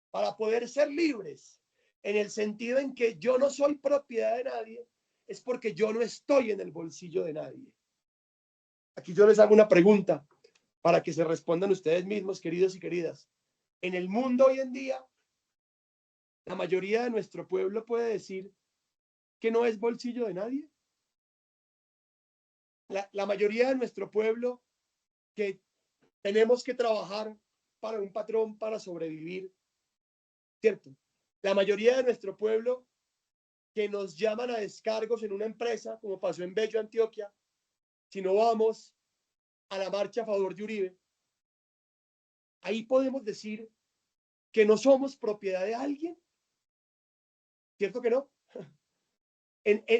para poder ser libres, en el sentido en que yo no soy propiedad de nadie, es porque yo no estoy en el bolsillo de nadie. Aquí yo les hago una pregunta para que se respondan ustedes mismos, queridos y queridas. En el mundo hoy en día, la mayoría de nuestro pueblo puede decir que no es bolsillo de nadie. La mayoría de nuestro pueblo que tenemos que trabajar para un patrón para sobrevivir, ¿cierto? La mayoría de nuestro pueblo que nos llaman a descargos en una empresa, como pasó en Bello, Antioquia, si no vamos a la marcha a favor de Uribe, ahí podemos decir que no somos propiedad de alguien, ¿cierto que no?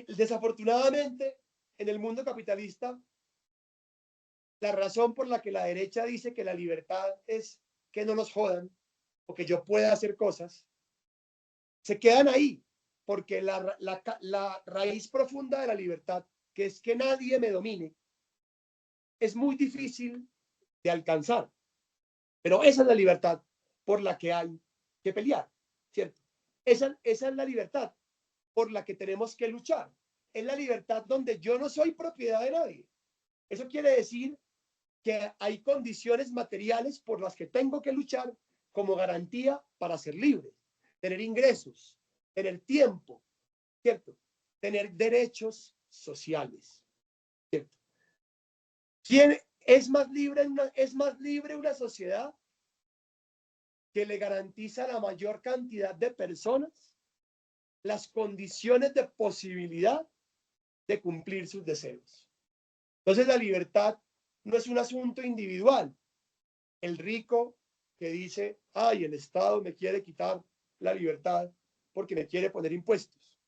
Desafortunadamente, en el mundo capitalista, la razón por la que la derecha dice que la libertad es que no nos jodan o que yo pueda hacer cosas, se quedan ahí, porque la raíz profunda de la libertad, que es que nadie me domine, es muy difícil de alcanzar. Pero esa es la libertad por la que hay que pelear, ¿cierto? Esa es la libertad por la que tenemos que luchar. Es la libertad donde yo no soy propiedad de nadie. Eso quiere decir que hay condiciones materiales por las que tengo que luchar como garantía para ser libre, tener ingresos, tener tiempo, ¿cierto? Tener derechos sociales, ¿cierto? ¿Quién es más libre una sociedad que le garantiza a la mayor cantidad de personas las condiciones de posibilidad de cumplir sus deseos? Entonces la libertad no es un asunto individual. El rico que dice, ay, el Estado me quiere quitar la libertad porque me quiere poner impuestos,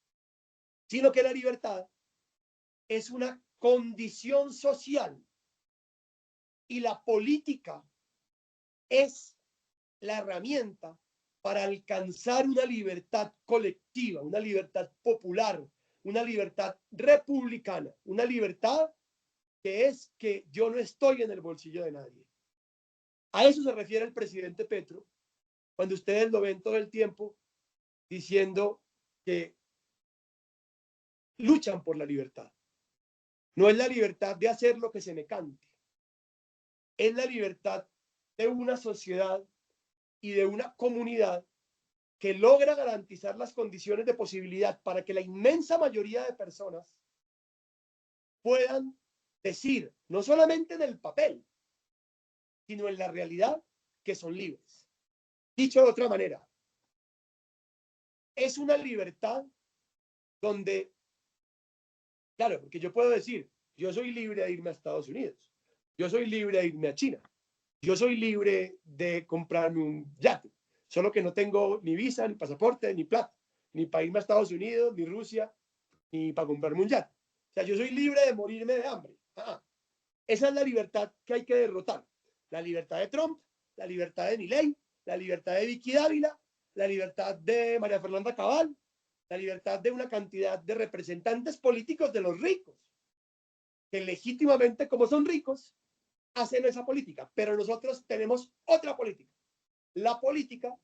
sino que la libertad es una condición social y la política es la herramienta para alcanzar una libertad colectiva, una libertad popular, una libertad republicana, una libertad que es que yo no estoy en el bolsillo de nadie. A eso se refiere el presidente Petro cuando ustedes lo ven todo el tiempo diciendo que luchan por la libertad. No es la libertad de hacer lo que se me cante. Es la libertad de una sociedad y de una comunidad que logra garantizar las condiciones de posibilidad para que la inmensa mayoría de personas puedan decir, no solamente en el papel, sino en la realidad, que son libres. Dicho de otra manera, es una libertad donde, claro, porque yo puedo decir, yo soy libre de irme a Estados Unidos, yo soy libre de irme a China, yo soy libre de comprarme un yate, solo que no tengo ni visa, ni pasaporte, ni plata, ni para irme a Estados Unidos, ni Rusia, ni para comprarme un yate. O sea, yo soy libre de morirme de hambre. Esa es la libertad que hay que derrotar. La libertad de Trump, la libertad de Milei, la libertad de Vicky Dávila, la libertad de María Fernanda Cabal, la libertad de una cantidad de representantes políticos de los ricos, que legítimamente, como son ricos, hacen esa política. Pero nosotros tenemos otra política. La política,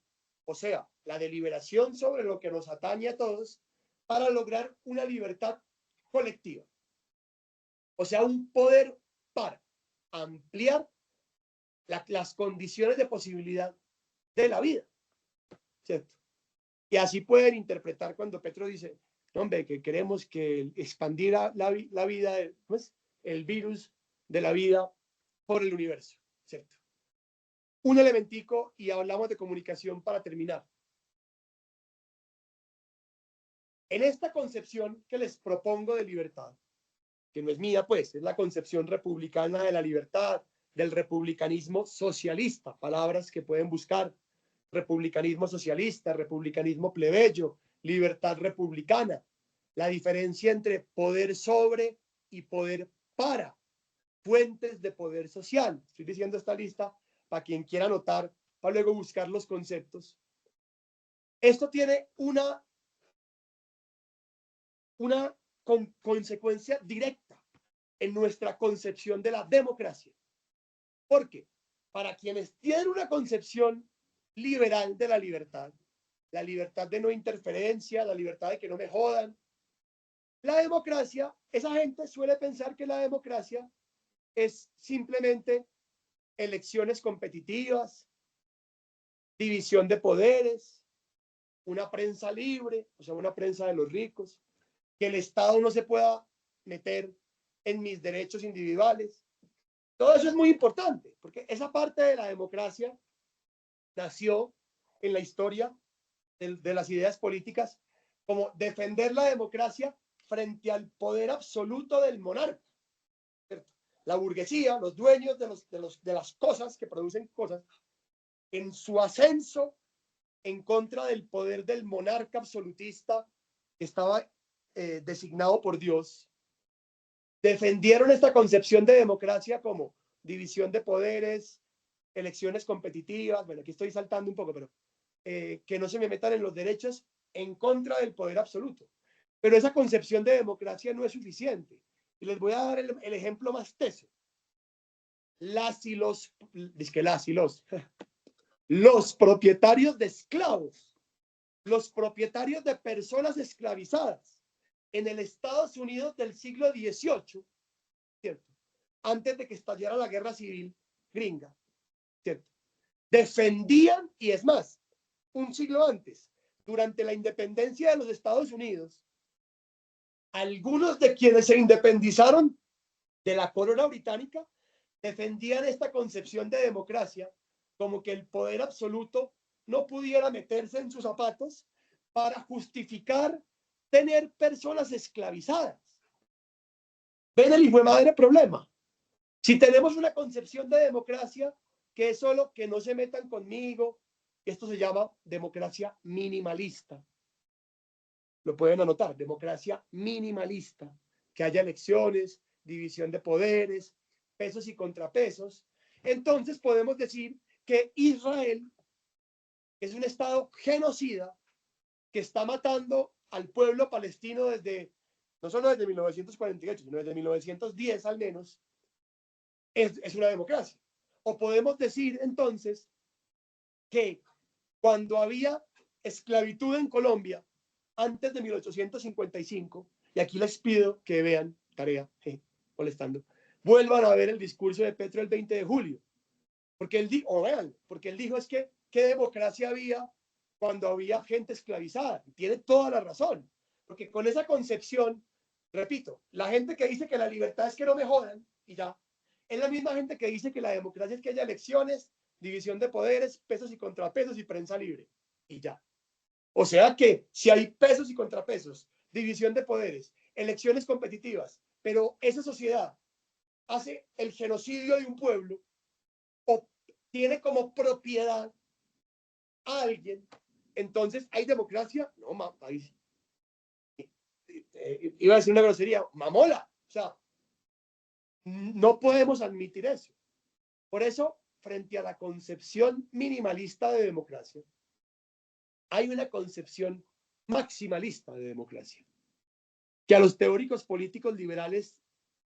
o sea, la deliberación sobre lo que nos atañe a todos, para lograr una libertad colectiva. O sea, un poder para ampliar las condiciones de posibilidad de la vida, ¿cierto? Y así pueden interpretar cuando Petro dice, no, hombre, que queremos que expandir la vida, pues, el virus de la vida por el universo, ¿cierto? Un elementico y hablamos de comunicación para terminar. En esta concepción que les propongo de libertad, que no es mía, pues, es la concepción republicana de la libertad, del republicanismo socialista, palabras que pueden buscar, republicanismo socialista, republicanismo plebeyo, libertad republicana, la diferencia entre poder sobre y poder para, fuentes de poder social. Estoy diciendo esta lista para quien quiera anotar, para luego buscar los conceptos. Esto tiene una consecuencia directa en nuestra concepción de la democracia. Porque para quienes tienen una concepción liberal de la libertad de no interferencia, la libertad de que no me jodan, la democracia, esa gente suele pensar que la democracia es simplemente elecciones competitivas, división de poderes, una prensa libre, o sea, una prensa de los ricos, que el Estado no se pueda meter en mis derechos individuales. Todo eso es muy importante, porque esa parte de la democracia nació en la historia de las ideas políticas como defender la democracia frente al poder absoluto del monarca, ¿cierto? La burguesía, los dueños de las cosas que producen cosas, en su ascenso en contra del poder del monarca absolutista que estaba designado por Dios, defendieron esta concepción de democracia como división de poderes, elecciones competitivas, bueno, aquí estoy saltando un poco, pero que no se me metan en los derechos en contra del poder absoluto. Pero esa concepción de democracia no es suficiente. Y les voy a dar el ejemplo más teso. Los propietarios de esclavos, los propietarios de personas esclavizadas en el Estados Unidos del siglo XVIII, ¿cierto? Antes de que estallara la guerra civil gringa, ¿cierto? Defendían, y es más, un siglo antes, durante la independencia de los Estados Unidos, algunos de quienes se independizaron de la corona británica defendían esta concepción de democracia como que el poder absoluto no pudiera meterse en sus zapatos para justificar tener personas esclavizadas. ¿Ven el hijo de madre problema? Si tenemos una concepción de democracia que es solo que no se metan conmigo, esto se llama democracia minimalista. Lo pueden anotar, democracia minimalista, que haya elecciones, división de poderes, pesos y contrapesos. Entonces podemos decir que Israel es un estado genocida que está matando al pueblo palestino desde, no solo desde 1948, sino desde 1910 al menos, es una democracia. O podemos decir entonces que cuando había esclavitud en Colombia, antes de 1855, y aquí les pido que vean, tarea, molestando, vuelvan a ver el discurso de Petro el 20 de julio, porque él dijo, porque él dijo es que qué democracia había cuando había gente esclavizada. Tiene toda la razón, porque con esa concepción, repito, la gente que dice que la libertad es que no me jodan y ya, es la misma gente que dice que la democracia es que haya elecciones, división de poderes, pesos y contrapesos y prensa libre y ya. O sea que si hay pesos y contrapesos, división de poderes, elecciones competitivas, pero esa sociedad hace el genocidio de un pueblo o tiene como propiedad a alguien, entonces hay democracia. No, país. Iba a decir una grosería, mamola. O sea, no podemos admitir eso. Por eso, frente a la concepción minimalista de democracia, hay una concepción maximalista de democracia, que a los teóricos políticos liberales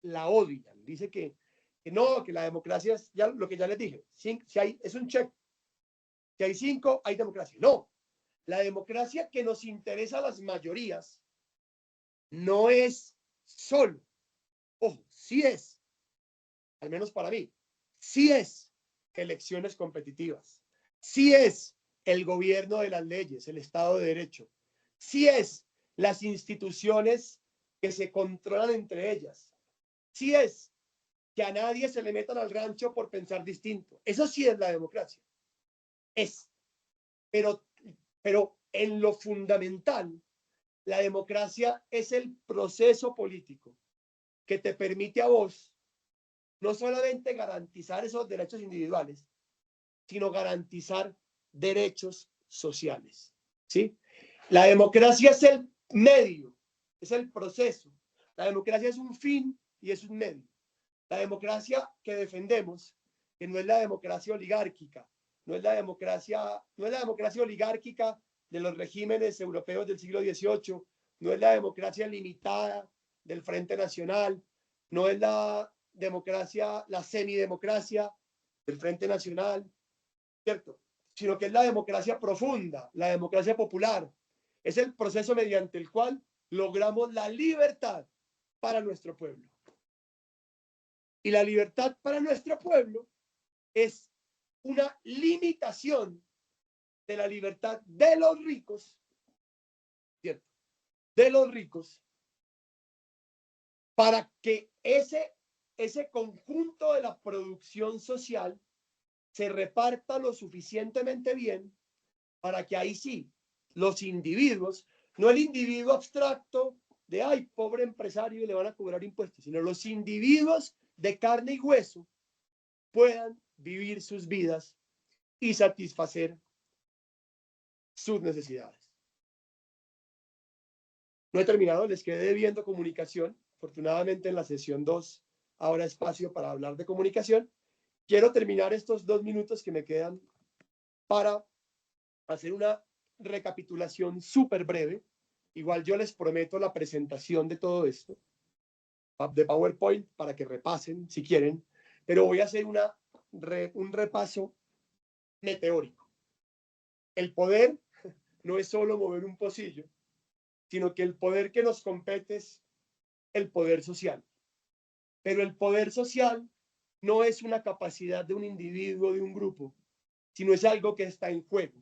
la odian. Dice que no, que la democracia es ya lo que ya les dije. Si hay, es un check. Si hay 5, hay democracia. No. La democracia que nos interesa a las mayorías no es solo, ojo, sí es, al menos para mí, sí es elecciones competitivas, sí es el gobierno de las leyes, el Estado de Derecho, sí es las instituciones que se controlan entre ellas, sí es que a nadie se le metan al rancho por pensar distinto. Eso sí es la democracia. Es. Pero en lo fundamental, la democracia es el proceso político que te permite a vos no solamente garantizar esos derechos individuales, sino garantizar derechos sociales. ¿Sí? La democracia es el medio, es el proceso. La democracia es un fin y es un medio. La democracia que defendemos, que no es la democracia oligárquica, no es la democracia oligárquica de los regímenes europeos del siglo XVIII, no es la democracia limitada del Frente Nacional, no es la democracia, la semidemocracia del Frente Nacional, ¿cierto? Sino que es la democracia profunda, la democracia popular. Es el proceso mediante el cual logramos la libertad para nuestro pueblo. Y la libertad para nuestro pueblo es una limitación de la libertad de los ricos, ¿cierto? De los ricos, para que ese conjunto de la producción social se reparta lo suficientemente bien para que ahí sí los individuos, no el individuo abstracto de, ay, pobre empresario, le van a cobrar impuestos, sino los individuos de carne y hueso puedan vivir sus vidas y satisfacer sus necesidades. No he terminado, les quedé debiendo comunicación. Afortunadamente en la sesión 2 habrá espacio para hablar de comunicación. Quiero terminar estos 2 minutos que me quedan para hacer una recapitulación súper breve. Igual yo les prometo la presentación de todo esto, de PowerPoint, para que repasen si quieren, pero voy a hacer un repaso meteórico. El poder no es solo mover un pocillo, sino que el poder que nos compete es el poder social. Pero el poder social no es una capacidad de un individuo, de un grupo, sino es algo que está en juego.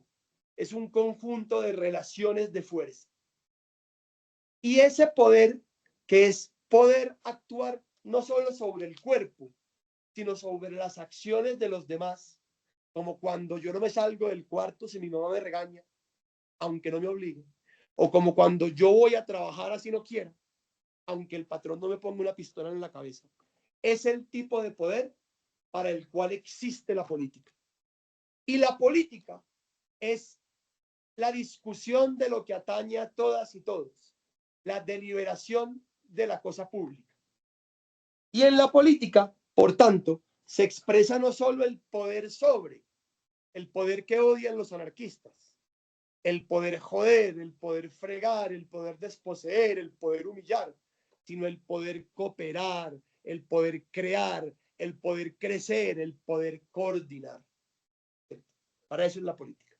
Es un conjunto de relaciones de fuerza. Y ese poder, que es poder actuar no solo sobre el cuerpo, sino sobre las acciones de los demás, como cuando yo no me salgo del cuarto si mi mamá me regaña, aunque no me obligue, o como cuando yo voy a trabajar así no quiera, aunque el patrón no me ponga una pistola en la cabeza. Es el tipo de poder para el cual existe la política. Y la política es la discusión de lo que atañe a todas y todos, la deliberación de la cosa pública. Y en la política, por tanto, se expresa no solo el poder sobre, el poder que odian los anarquistas, el poder joder, el poder fregar, el poder desposeer, el poder humillar, sino el poder cooperar, el poder crear, el poder crecer, el poder coordinar. Para eso es la política.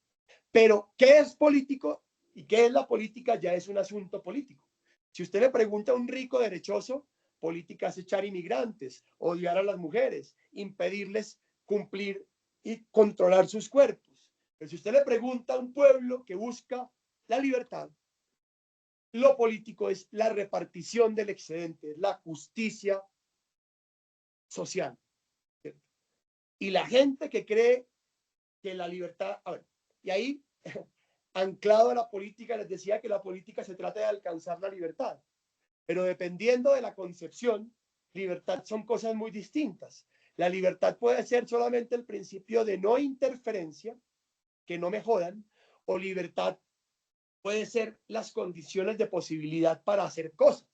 Pero, ¿qué es político y qué es la política? Ya es un asunto político. Si usted le pregunta a un rico derechoso, política es echar inmigrantes, odiar a las mujeres, impedirles cumplir y controlar sus cuerpos. Pero si usted le pregunta a un pueblo que busca la libertad, lo político es la repartición del excedente, la justicia social, ¿cierto? Y la gente que cree que la libertad, a ver, y ahí, anclado a la política, les decía que la política se trata de alcanzar la libertad, pero dependiendo de la concepción, libertad son cosas muy distintas. La libertad puede ser solamente el principio de no interferencia, que no me jodan, o libertad puede ser las condiciones de posibilidad para hacer cosas.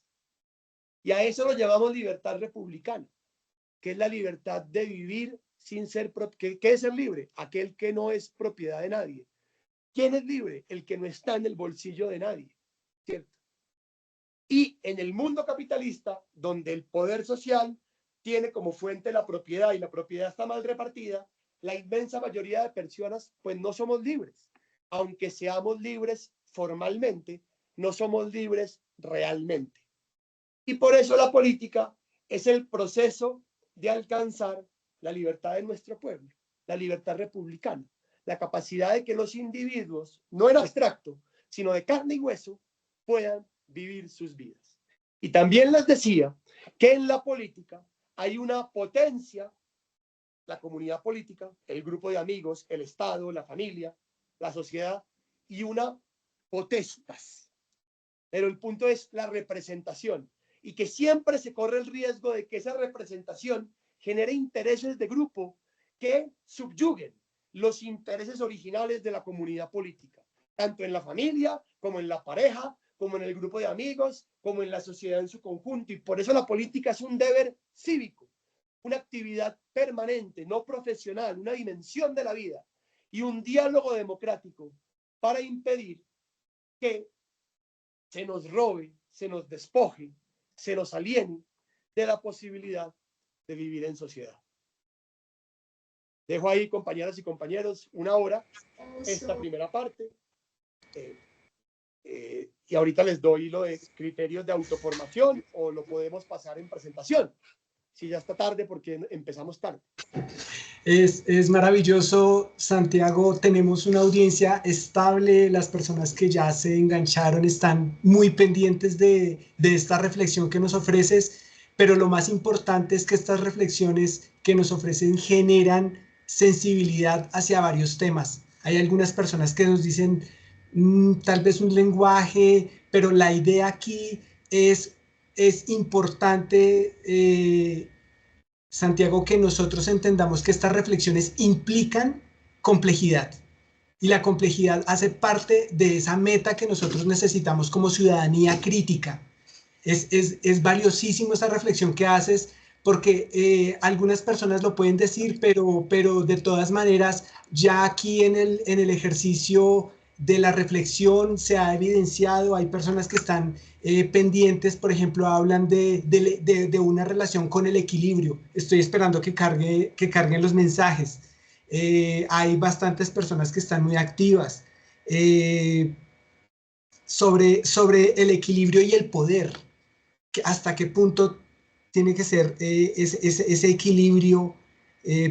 Y a eso lo llamamos libertad republicana, que es la libertad de vivir sin ser, ¿qué es ser libre? Aquel que no es propiedad de nadie. ¿Quién es libre? El que no está en el bolsillo de nadie, ¿cierto? Y en el mundo capitalista, donde el poder social tiene como fuente la propiedad y la propiedad está mal repartida, la inmensa mayoría de personas pues no somos libres. Aunque seamos libres formalmente, no somos libres realmente. Y por eso la política es el proceso de alcanzar la libertad de nuestro pueblo, la libertad republicana, la capacidad de que los individuos, no en abstracto, sino de carne y hueso, puedan vivir sus vidas. Y también les decía que en la política hay una potencia, la comunidad política, el grupo de amigos, el Estado, la familia, la sociedad, y una potestas. Pero el punto es la representación, y que siempre se corre el riesgo de que esa representación genere intereses de grupo que subyuguen los intereses originales de la comunidad política, tanto en la familia, como en la pareja, como en el grupo de amigos, como en la sociedad en su conjunto. Y por eso la política es un deber cívico, una actividad permanente, no profesional, una dimensión de la vida y un diálogo democrático para impedir que se nos robe, se nos despoje, se nos aliene de la posibilidad de vivir en sociedad. Dejo ahí, compañeras y compañeros, una hora, esta primera parte. Y ahorita les doy lo de criterios de autoformación o lo podemos pasar en presentación. Si ya está tarde, porque empezamos tarde. Es maravilloso, Santiago. Tenemos una audiencia estable. Las personas que ya se engancharon están muy pendientes de esta reflexión que nos ofreces. Pero lo más importante es que estas reflexiones que nos ofrecen generan sensibilidad hacia varios temas. Hay algunas personas que nos dicen tal vez un lenguaje, pero la idea aquí es importante. Santiago, que nosotros entendamos que estas reflexiones implican complejidad y la complejidad hace parte de esa meta que nosotros necesitamos como ciudadanía crítica. Es valiosísimo esa reflexión que haces porque algunas personas lo pueden decir, pero de todas maneras ya aquí en el ejercicio de la reflexión se ha evidenciado, hay personas que están pendientes, por ejemplo, hablan de una relación con el equilibrio. Estoy esperando que carguen los mensajes. Hay bastantes personas que están muy activas sobre el equilibrio y el poder. ¿Hasta qué punto tiene que ser ese equilibrio?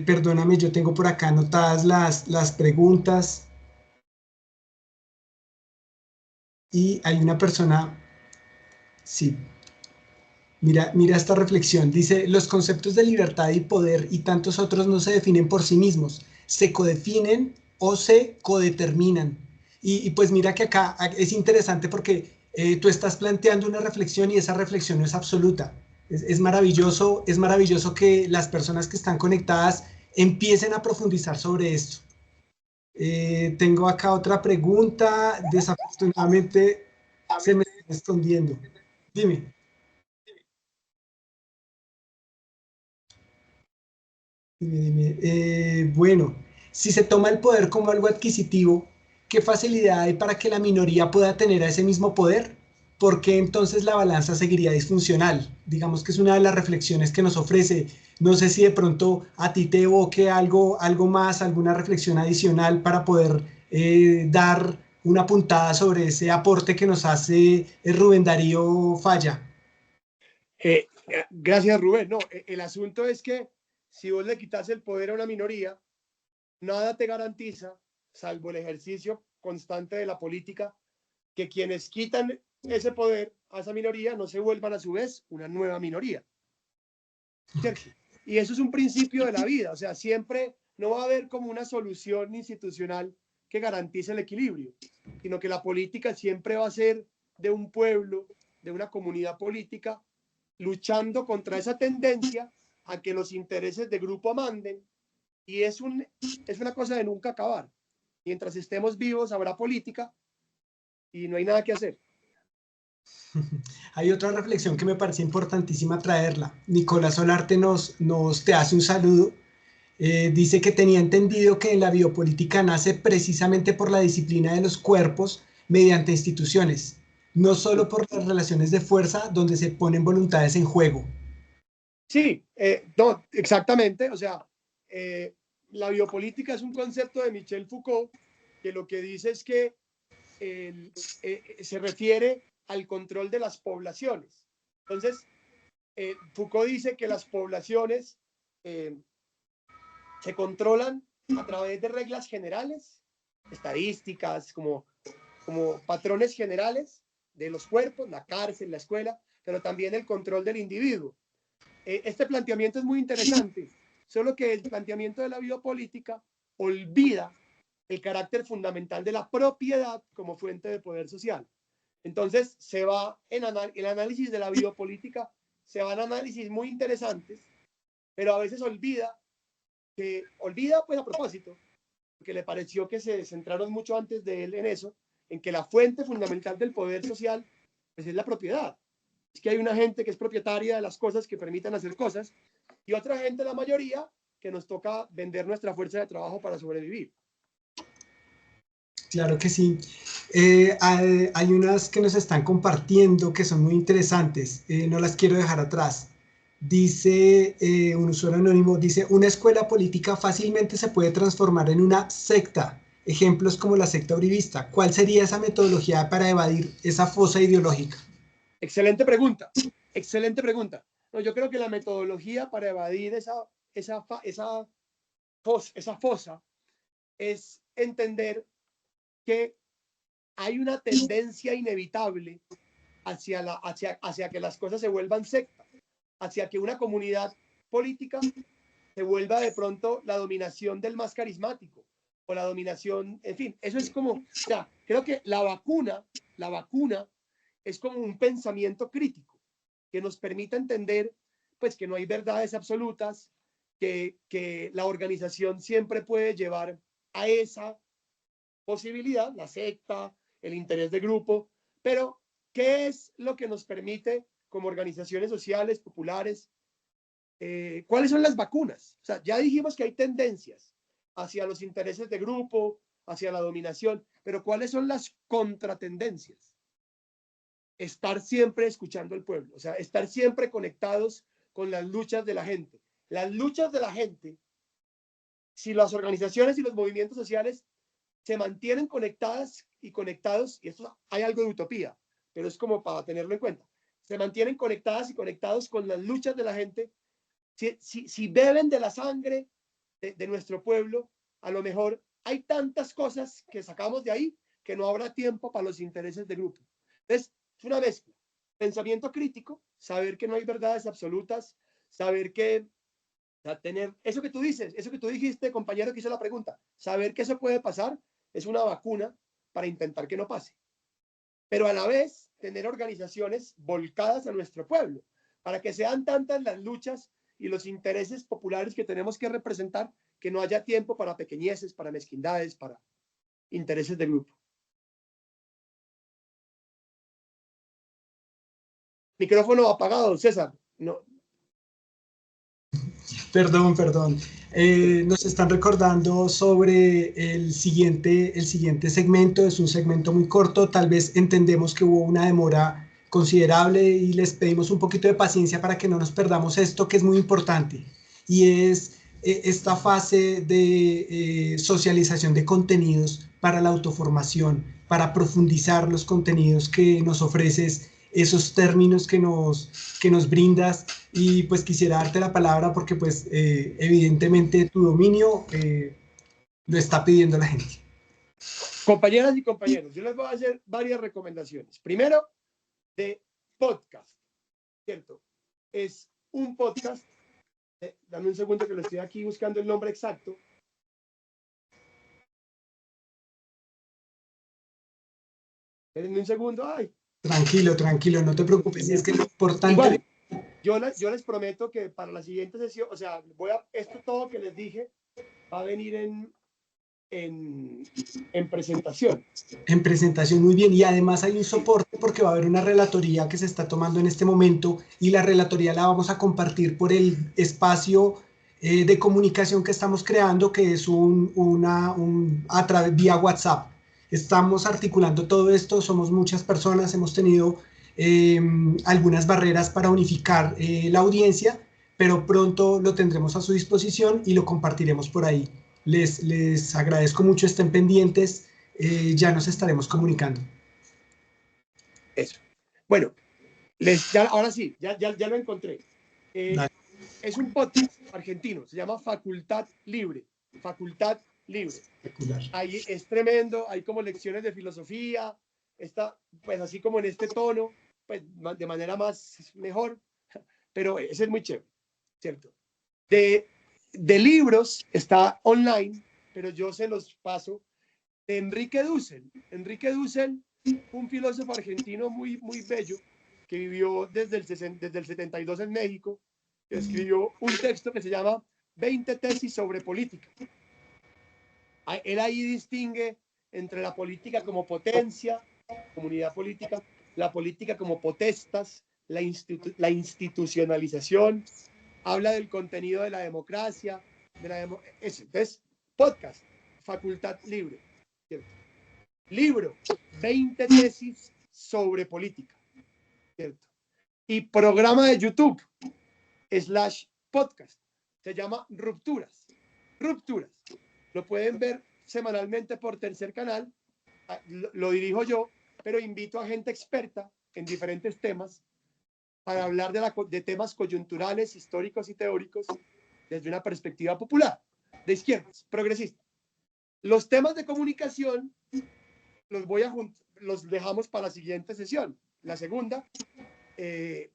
Perdóname, yo tengo por acá anotadas las preguntas. Y hay una persona, sí, mira esta reflexión. Dice, los conceptos de libertad y poder y tantos otros no se definen por sí mismos, se codefinen o se codeterminan. Y pues mira que acá es interesante porque tú estás planteando una reflexión y esa reflexión no es absoluta. Es maravilloso que las personas que están conectadas empiecen a profundizar sobre esto. Tengo acá otra pregunta, desafortunadamente se me está escondiendo. Dime. Bueno, si se toma el poder como algo adquisitivo, ¿qué facilidad hay para que la minoría pueda tener a ese mismo poder? ¿Por qué entonces la balanza seguiría disfuncional? Digamos que es una de las reflexiones que nos ofrece. No sé si de pronto a ti te evoque algo más, alguna reflexión adicional para poder dar una puntada sobre ese aporte que nos hace Rubén Darío Falla. Gracias, Rubén. No, el asunto es que si vos le quitas el poder a una minoría, nada te garantiza salvo el ejercicio constante de la política, que quienes quitan ese poder a esa minoría no se vuelvan a su vez una nueva minoría. ¿Cierto? Y eso es un principio de la vida, o sea, siempre no va a haber como una solución institucional que garantice el equilibrio, sino que la política siempre va a ser de un pueblo, de una comunidad política, luchando contra esa tendencia a que los intereses de grupo manden, y es una cosa de nunca acabar. Mientras estemos vivos habrá política y no hay nada que hacer. Hay otra reflexión que me parece importantísima traerla. Nicolás Solarte te hace un saludo. Dice que tenía entendido que la biopolítica nace precisamente por la disciplina de los cuerpos mediante instituciones, no solo por las relaciones de fuerza donde se ponen voluntades en juego. Sí, no, exactamente. O sea, la biopolítica es un concepto de Michel Foucault que lo que dice es que se refiere al control de las poblaciones. Entonces, Foucault dice que las poblaciones se controlan a través de reglas generales, estadísticas, como patrones generales de los cuerpos, la cárcel, la escuela, pero también el control del individuo. Este planteamiento es muy interesante, solo que el planteamiento de la biopolítica olvida el carácter fundamental de la propiedad como fuente de poder social. Entonces, se va en el análisis de la biopolítica, se van a análisis muy interesantes, pero a veces olvida, pues a propósito, que le pareció que se centraron mucho antes de él en eso, en que la fuente fundamental del poder social pues es la propiedad. Es que hay una gente que es propietaria de las cosas que permitan hacer cosas y otra gente, la mayoría, que nos toca vender nuestra fuerza de trabajo para sobrevivir. Claro que sí. Hay unas que nos están compartiendo que son muy interesantes. No las quiero dejar atrás. Dice un usuario anónimo, dice, una escuela política fácilmente se puede transformar en una secta. Ejemplos como la secta uribista. ¿Cuál sería esa metodología para evadir esa fosa ideológica? Excelente pregunta. Excelente pregunta. No, yo creo que la metodología para evadir esa fosa es entender que hay una tendencia inevitable hacia que las cosas se vuelvan sectas, hacia que una comunidad política se vuelva de pronto la dominación del más carismático o la dominación, en fin, eso es como, o sea, creo que la vacuna es como un pensamiento crítico que nos permite entender pues que no hay verdades absolutas, que la organización siempre puede llevar a esa posibilidad, la secta, el interés de grupo, pero ¿qué es lo que nos permite como organizaciones sociales, populares? ¿Cuáles son las vacunas? O sea, ya dijimos que hay tendencias hacia los intereses de grupo, hacia la dominación, pero ¿cuáles son las contratendencias? Estar siempre escuchando al pueblo, o sea, estar siempre conectados con las luchas de la gente. Las luchas de la gente, si las organizaciones y los movimientos sociales se mantienen conectadas y conectados, y esto hay algo de utopía, pero es como para tenerlo en cuenta, se mantienen conectadas y conectados con las luchas de la gente, si beben de la sangre de nuestro pueblo, a lo mejor hay tantas cosas que sacamos de ahí que no habrá tiempo para los intereses de grupo. Entonces, es una mezcla. Pensamiento crítico, saber que no hay verdades absolutas, saber que tener eso que tú dices, eso que tú dijiste, compañero que hizo la pregunta, saber que eso puede pasar es una vacuna para intentar que no pase. Pero a la vez, tener organizaciones volcadas a nuestro pueblo, para que sean tantas las luchas y los intereses populares que tenemos que representar, que no haya tiempo para pequeñeces, para mezquindades, para intereses de grupo. Micrófono apagado, César. No. Perdón. Nos están recordando sobre el siguiente segmento. Es un segmento muy corto. Tal vez entendemos que hubo una demora considerable y les pedimos un poquito de paciencia para que no nos perdamos esto que es muy importante. Y es esta fase de socialización de contenidos para la autoformación, para profundizar los contenidos que nos ofreces, esos términos que nos brindas, y pues quisiera darte la palabra porque pues evidentemente tu dominio lo está pidiendo la gente. Compañeras y compañeros, yo les voy a hacer varias recomendaciones. Primero, de podcast, ¿cierto? Es un podcast, dame un segundo que lo estoy aquí buscando el nombre exacto. Denme un segundo, ay. Tranquilo, tranquilo, no te preocupes, es que lo importante... Igual, yo les prometo que para la siguiente sesión, o sea, esto todo que les dije va a venir en presentación. En presentación, muy bien, y además hay un soporte porque va a haber una relatoría que se está tomando en este momento y la relatoría la vamos a compartir por el espacio de comunicación que estamos creando, que es a través vía WhatsApp. Estamos articulando todo esto, somos muchas personas, hemos tenido algunas barreras para unificar la audiencia, pero pronto lo tendremos a su disposición y lo compartiremos por ahí. Les agradezco mucho, estén pendientes, ya nos estaremos comunicando. Eso. Bueno, ahora sí, ya lo encontré. Es un podcast argentino, se llama Facultad Libre. Facultad Libre. Ahí es tremendo, hay como lecciones de filosofía, está pues así como en este tono, pues de manera mejor, pero ese es muy chévere, ¿cierto? De libros está online, pero yo se los paso, de Enrique Dussel. Enrique Dussel, un filósofo argentino muy, muy bello, que vivió desde el 72 en México, que escribió un texto que se llama 20 tesis sobre política. Él ahí distingue entre la política como potencia, comunidad política, la política como potestas, la institucionalización, habla del contenido de la democracia, entonces, podcast, Facultad Libre, ¿cierto? Libro, 20 tesis sobre política, ¿cierto? Y programa de YouTube, /podcast, se llama Rupturas. Rupturas. Lo pueden ver semanalmente por Tercer Canal, lo dirijo yo, pero invito a gente experta en diferentes temas para hablar de temas coyunturales, históricos y teóricos desde una perspectiva popular, de izquierdas, progresista. Los temas de comunicación los dejamos para la siguiente sesión, la segunda, que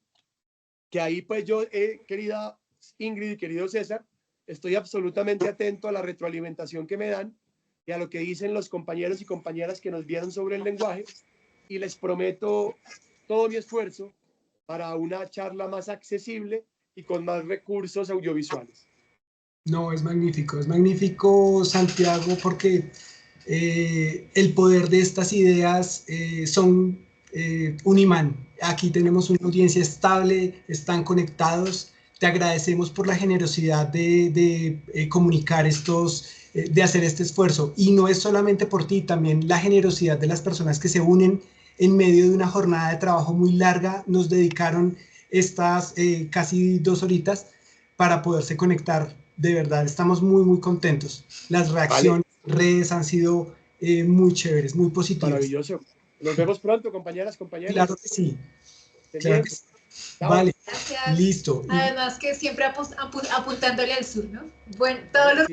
ahí pues yo, querida Ingrid y querido César, estoy absolutamente atento a la retroalimentación que me dan y a lo que dicen los compañeros y compañeras que nos vieron sobre el lenguaje, y les prometo todo mi esfuerzo para una charla más accesible y con más recursos audiovisuales. No, es magnífico, Santiago, porque el poder de estas ideas son un imán. Aquí tenemos una audiencia estable, están conectados. Te agradecemos por la generosidad de comunicar de hacer este esfuerzo. Y no es solamente por ti, también la generosidad de las personas que se unen en medio de una jornada de trabajo muy larga. Nos dedicaron estas casi 2 horitas para poderse conectar. De verdad, estamos muy, muy contentos. Las reacciones, redes han sido muy chéveres, muy positivas. Maravilloso. Nos vemos pronto, compañeras, compañeros. Claro que sí. Claro que sí. Vale, gracias. Listo. Además que siempre apuntándole al sur, ¿no? Bueno, todos los